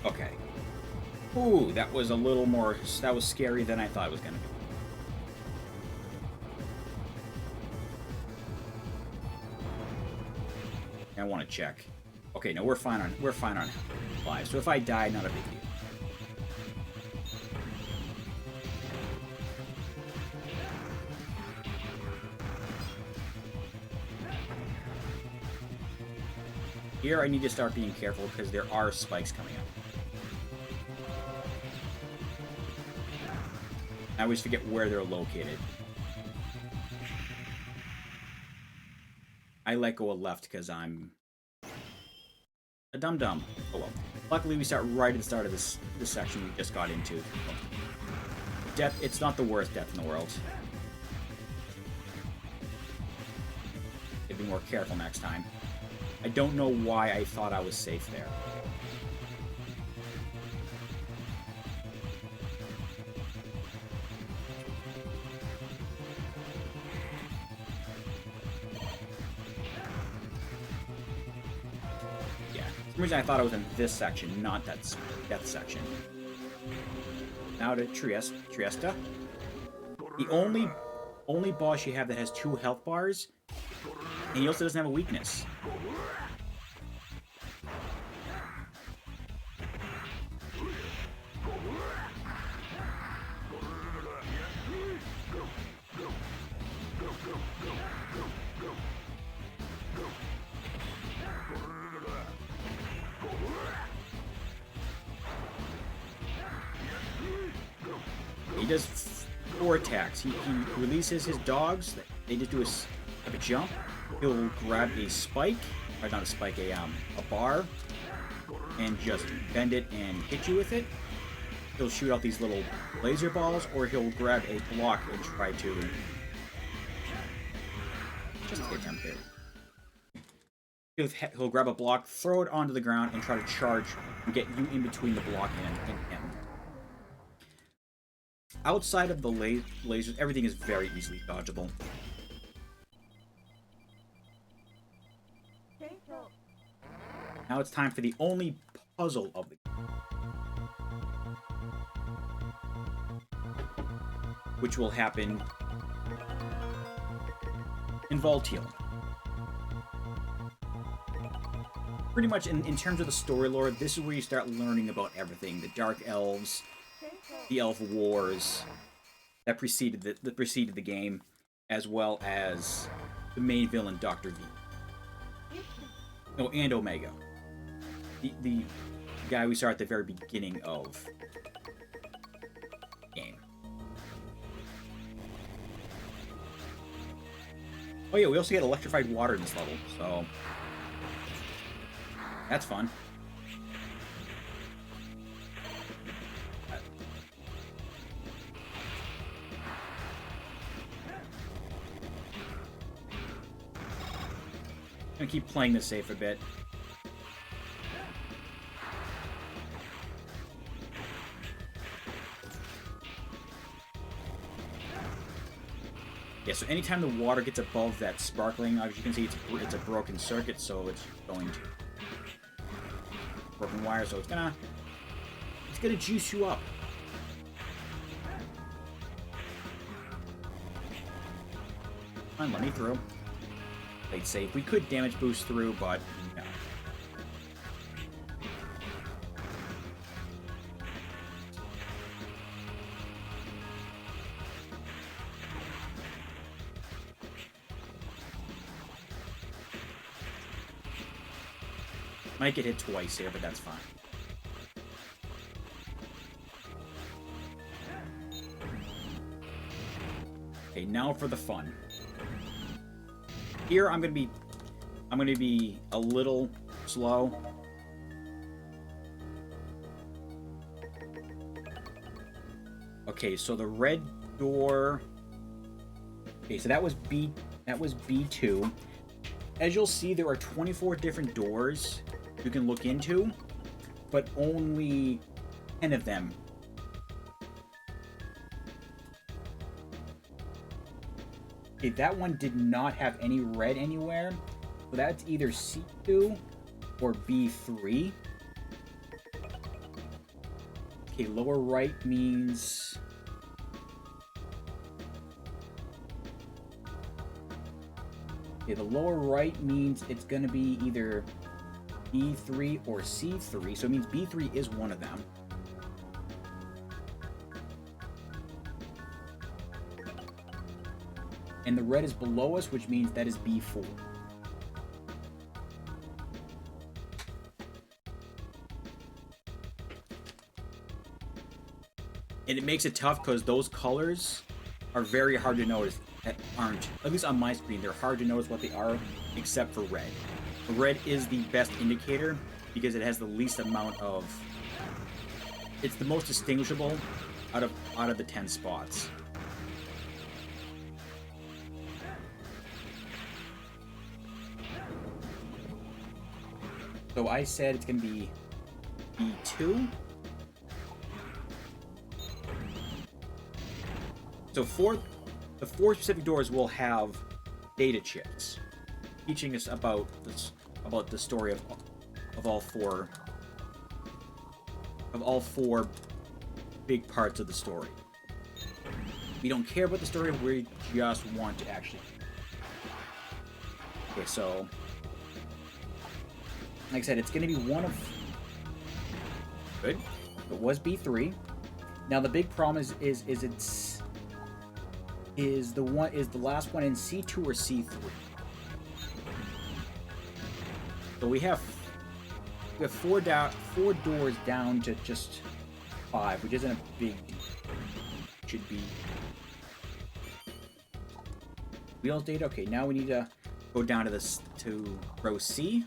Okay. Ooh, that was a little more... That was scary than I thought it was going to be. I want to check. Okay, no, we're fine on lives. So if I die, not a big deal. Here I need to start being careful because there are spikes coming up. I always forget where they're located. I let go of left because I'm a dum-dum. Oh well. Luckily we start right at the start of this section we just got into. Death, it's not the worst death in the world. Be more careful next time. I don't know why I thought I was safe there. Yeah, for some reason I thought I was in this section, not that death section. Now to Triesta. The only boss you have that has 2 health bars, and he also doesn't have a weakness. He does 4 attacks. He releases his dogs. They just do a jump. He'll grab a spike, or not a spike, a bar, and just bend it and hit you with it. He'll shoot out these little laser balls, or he'll grab a block and try to just hit him there. He'll grab a block, throw it onto the ground, and try to charge and get you in between the block and him. Outside of the lasers, everything is very easily dodgeable. Now it's time for the only puzzle of the game, which will happen in Volteal. pretty much in terms of the story lore, this is where you start learning about everything. The Dark Elves, the Elf Wars that preceded the game, as well as the main villain, Dr. V. Oh, and Omega. The guy we saw at the very beginning of the game. Oh yeah, we also get electrified water in this level, so that's fun. I'm gonna keep playing this safe a bit. Yeah, so anytime the water gets above that sparkling, as you can see, it's a broken circuit, so it's going to broken wire, so it's gonna juice you up. Come on, let me through. Played safe. We could damage boost through, but no. Might get hit twice here, but that's fine. Okay, now for the fun. Here I'm gonna be a little slow. Okay, so the red door. Okay, so that was B2. As you'll see, there are 24 different doors you can look into, but only 10 of them. Okay, that one did not have any red anywhere, so that's either C2 or B3. Okay, lower right means... Okay, the lower right means it's going to be either B3 or C3, so it means B3 is one of them. And the red is below us, which means that is B4. And it makes it tough because those colors are very hard to notice. That aren't, at least on my screen, they're hard to notice what they are, except for red. Red is the best indicator because it has the least amount of... It's the most distinguishable out of the 10 spots. So I said it's going to be B2. So the four specific doors will have data chips teaching us about the story of all four big parts of the story. We don't care about the story, we just want to actually... Okay, so... Like I said, it's going to be one of... Good. It was B3. Now the big problem is the last one in C2 or C3. So we have four doors down to just 5, which isn't a big deal. Should be wheels data. Okay, now we need to go down to row C.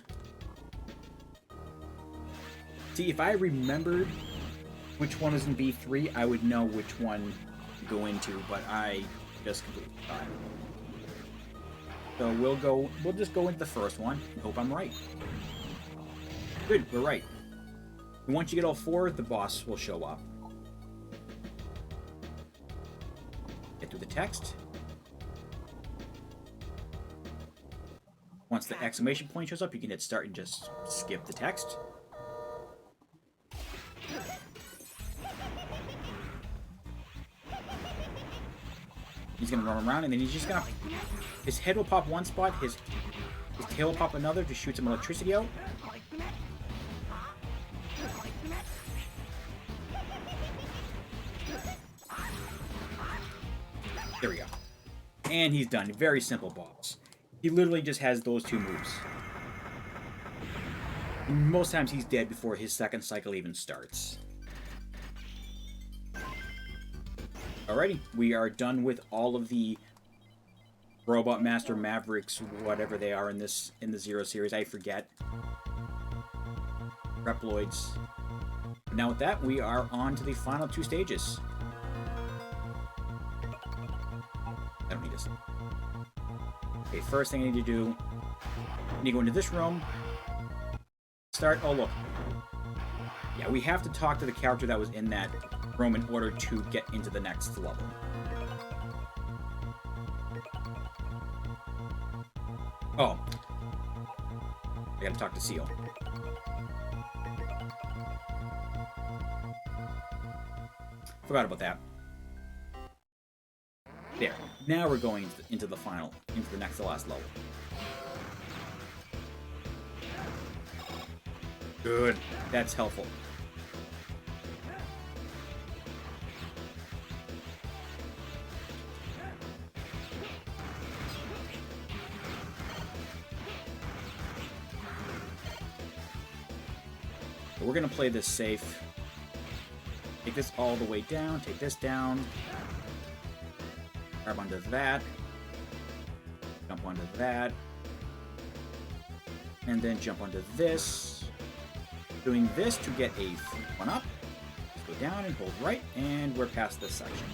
See, if I remembered which one was in B3, I would know which one to go into, but I just completely forgot. So we'll just go into the first one and hope I'm right. Good, we're right. And once you get all 4, the boss will show up. Get through the text. Once the exclamation point shows up, you can hit start and just skip the text. He's gonna run around, and then he's just gonna... His head will pop one spot, his His tail will pop another to shoot some electricity out. There we go. And he's done. Very simple boss. He literally just has those two moves. And most times he's dead before his second cycle even starts. Alrighty, we are done with all of the Robot Master Mavericks, whatever they are in the Zero series. I forget. Reploids. Now with that, we are on to the final two stages. I don't need this. Okay, first thing I need to do, I need to go into this room. Start. Oh, look. Yeah, we have to talk to the character that was in that room in order to get into the next level. Oh. I gotta talk to Seal. Forgot about that. There. Now we're going into the final, into the next to last level. Good. That's helpful. So we're going to play this safe. Take this all the way down. Take this down. Grab onto that. Jump onto that. And then jump onto this. Doing this to get a one up. Just go down and hold right, and we're past this section.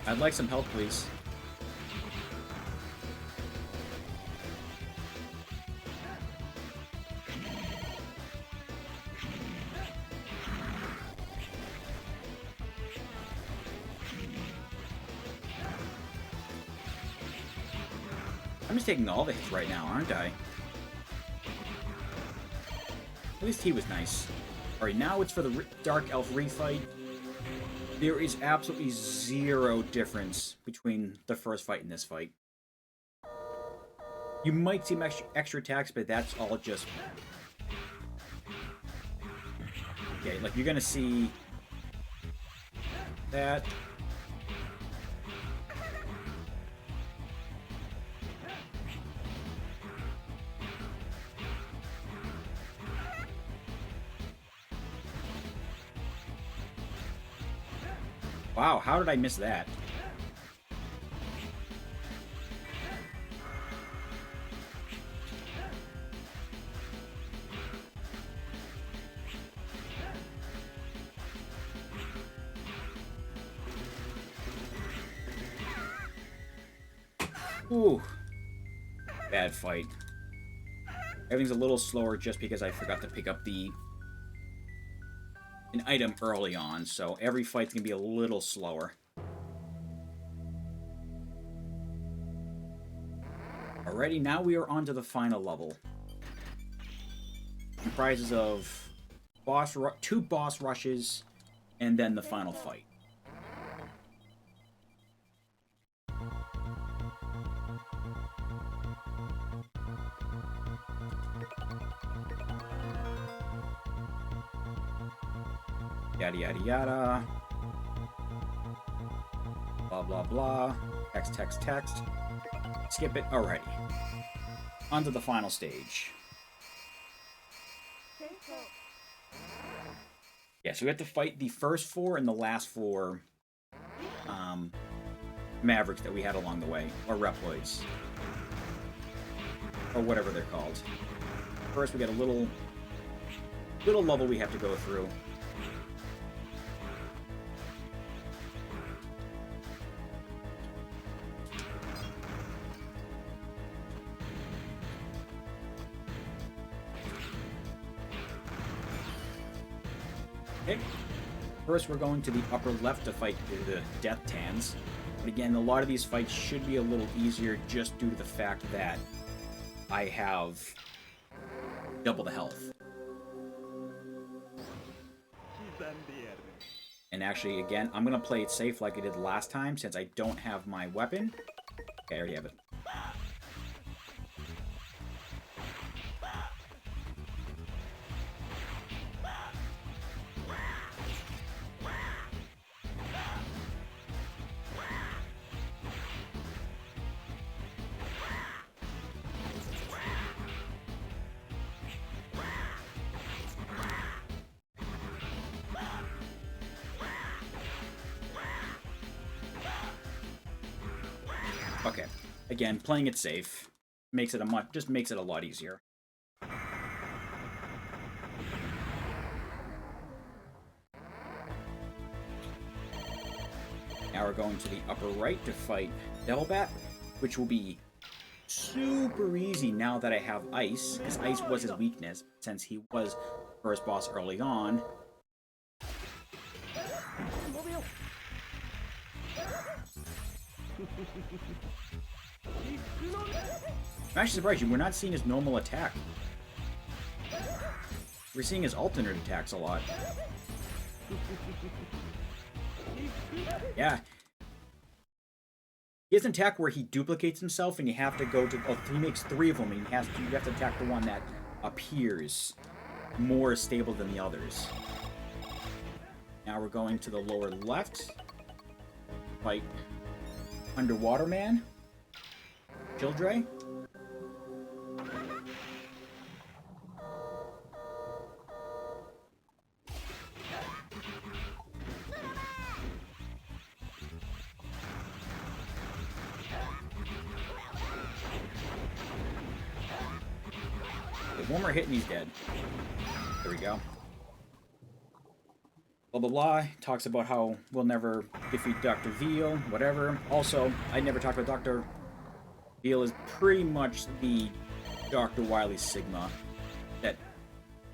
I'd like some help, please. I'm just taking all the hits right now, aren't I? At least he was nice. Alright, now it's for the Dark Elf refight. There is absolutely zero difference between the first fight and this fight. You might see extra attacks, but that's all just... Okay, like, you're gonna see... that. Wow, how did I miss that? Ooh. Bad fight. Everything's a little slower just because I forgot to pick up an item early on, so every fight's gonna be a little slower. Alrighty, now we are on to the final level. It comprises of two boss rushes, and then the final fight. Yada yada yada. Blah blah blah. Text text text. Skip it. Alrighty. On to the final stage. Yeah, so we have to fight the first four and the last four Mavericks that we had along the way. Or Reploids. Or whatever they're called. First we got a little level we have to go through. Okay. First, we're going to the upper left to fight the Death Tans. But again, a lot of these fights should be a little easier just due to the fact that I have double the health. And actually, again, I'm going to play it safe like I did last time since I don't have my weapon. Okay, I already have it. Okay, again, playing it safe makes it just makes it a lot easier. Now we're going to the upper right to fight Devilbat, which will be super easy now that I have Ice, because Ice was his weakness since he was first boss early on. I'm actually surprised we're not seeing his normal attack. We're seeing his alternate attacks a lot. Yeah. He has an attack where he duplicates himself and you have to go to... Oh, he makes 3 of them and you have to attack the one that appears more stable than the others. Now we're going to the lower left. Fight Underwater Man. Childray. One more hit and he's dead. There we go. Blah blah blah. Talks about how we'll never defeat Dr. Veal, whatever. Also, I never talked about Dr. Veal is pretty much the Dr. Wily Sigma that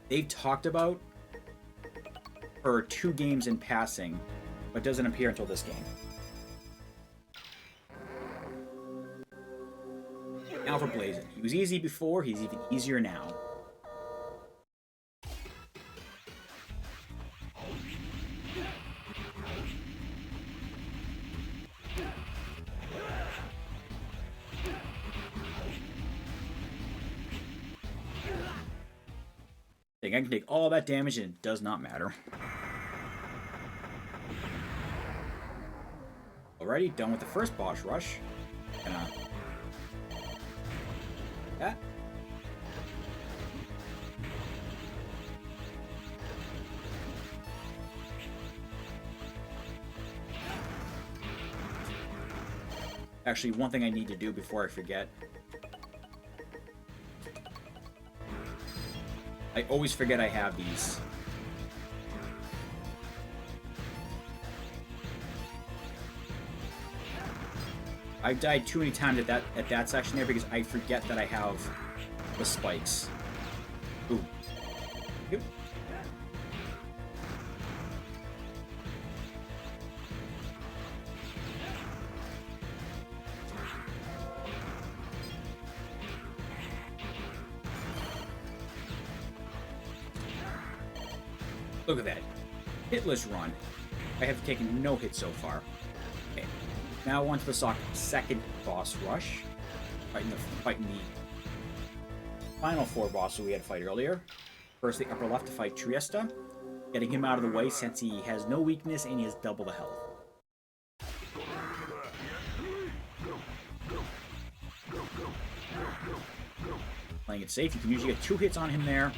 they've talked about for 2 games in passing, but doesn't appear until this game. Now for Blizzak. He was easy before, he's even easier now. I can take all that damage and it does not matter. Alrighty, done with the first boss rush. That. Actually, one thing I need to do before I forget. I always forget I have these. I've died too many times at that section there because I forget that I have the spikes. Ooh. Yep. Look at that. Hitless run. I have taken no hits so far. Okay. Now on to the second boss rush. Fighting the final 4 bosses we had to fight earlier. First, the upper left to fight Triesta. Getting him out of the way since he has no weakness and he has double the health. Playing it safe, you can usually get 2 hits on him there.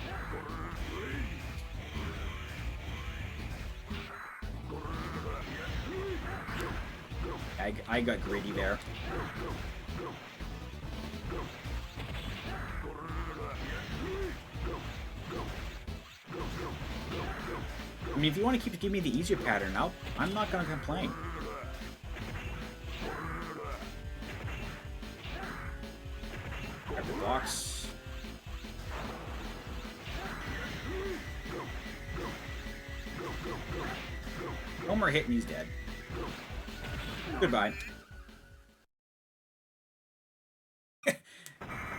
I got greedy there. I mean, if you want to give me the easier pattern, I'm not going to complain. Grab the box. One more hit and he's dead. Goodbye.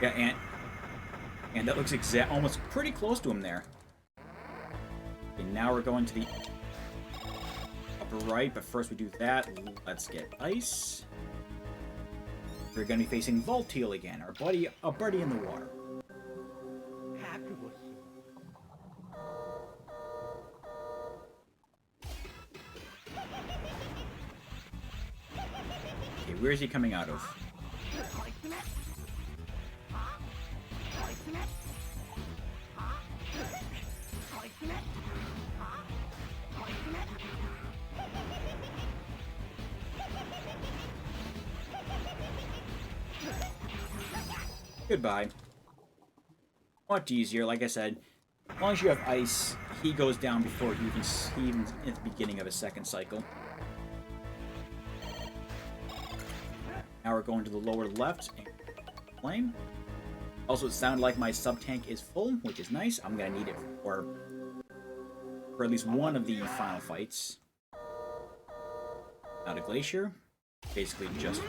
Yeah, and that looks almost pretty close to him there. Okay, now we're going to the upper right, but first we do that. Let's get ice. We're going to be facing Volteal again, our buddy in the water. Okay, where is he coming out of? Goodbye. Much easier, like I said. As long as you have ice, he goes down before you can see him at the beginning of his second cycle. Now we're going to the lower left and flame. Also, it sounded like my sub-tank is full, which is nice. I'm going to need it for at least one of the final fights. Out of Glacier. Basically just...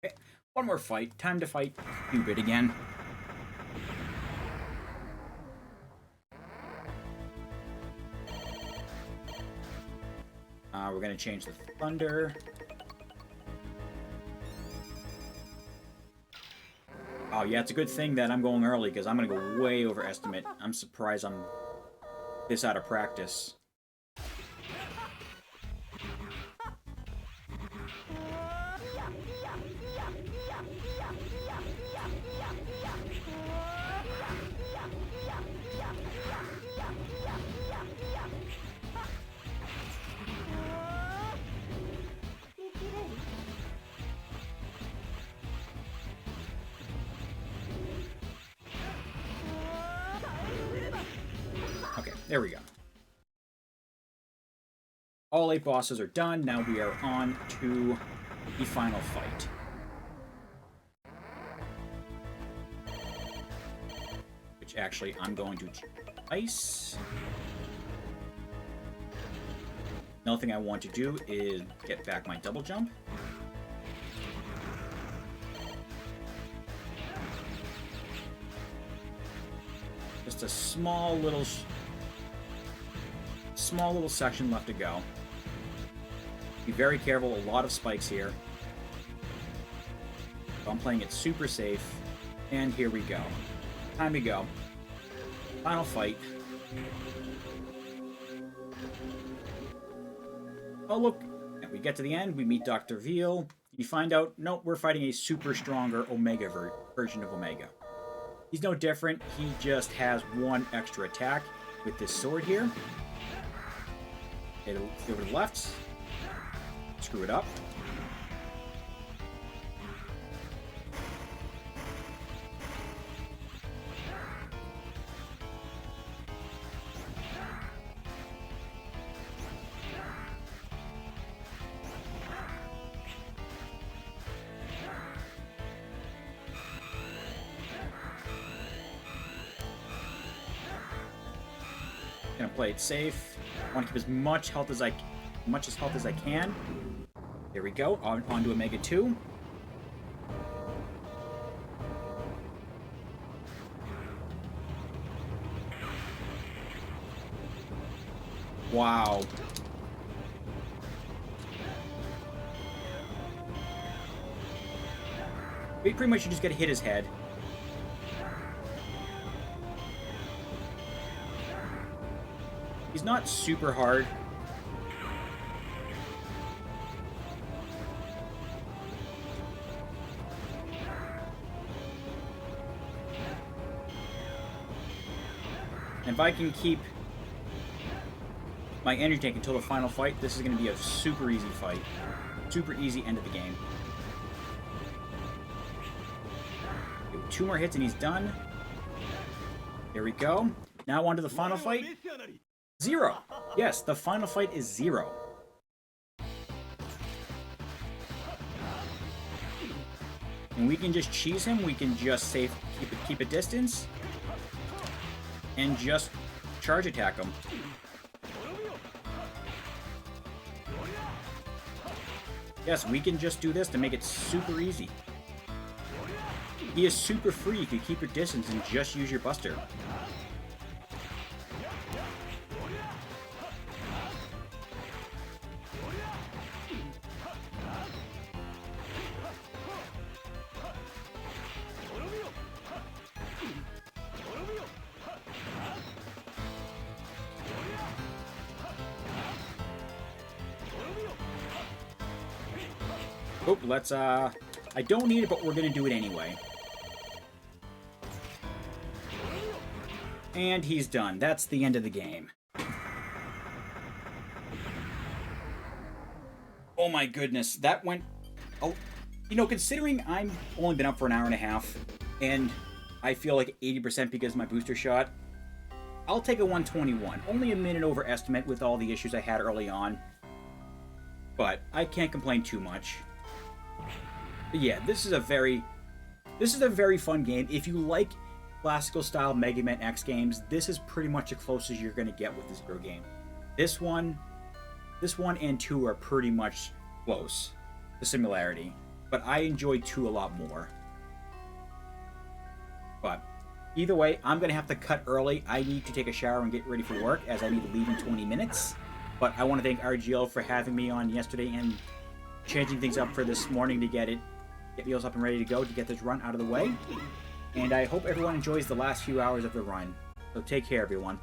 Okay, one more fight. Time to fight Cupid again. We're going to change the Thunder. Oh, yeah, it's a good thing that I'm going early, because I'm going to go way over estimate. I'm surprised I'm this out of practice. Okay, there we go. All 8 bosses are done. Now we are on to the final fight. Which actually I'm going to ice. Another thing I want to do is get back my double jump. Just a small little section left to go. Be very careful, a lot of spikes here. So I'm playing it super safe. And here we go. Time to go. Final fight. Oh look, we get to the end, we meet Dr. Veal. You find out, nope, we're fighting a super stronger Omega version of Omega. He's no different, he just has one extra attack with this sword here. Hit it over to the left. Screw it up. Gonna play it safe. I want to keep as much health as I can. There we go. On to Omega 2. Wow. We pretty much just gotta hit his head. He's not super hard. And if I can keep my energy tank until the final fight, this is going to be a super easy fight. Super easy end of the game. Okay, 2 more hits and he's done. There we go. Now on to the final fight. This 0. Yes, the final fight is 0. And we can just cheese him. We can just keep a distance. And just charge attack him. Yes, we can just do this to make it super easy. He is super free if you keep your distance and just use your buster. Oh, let's, I don't need it, but we're gonna do it anyway. And he's done. That's the end of the game. Oh my goodness, that went... Oh, you know, considering I'm only been up for an hour and a half, and I feel like 80% because of my booster shot, I'll take a 121. Only a minute over estimate with all the issues I had early on. But I can't complain too much. But yeah, this is a very fun game. If you like classical style Mega Man X games, this is pretty much the closest you're going to get with this Zero game. This one and 2 are pretty much close, the similarity. But I enjoyed 2 a lot more. But either way, I'm going to have to cut early. I need to take a shower and get ready for work, as I need to leave in 20 minutes. But I want to thank RGL for having me on yesterday and changing things up for this morning to get me all up and ready to go to get this run out of the way. And I hope everyone enjoys the last few hours of the run. So take care, everyone.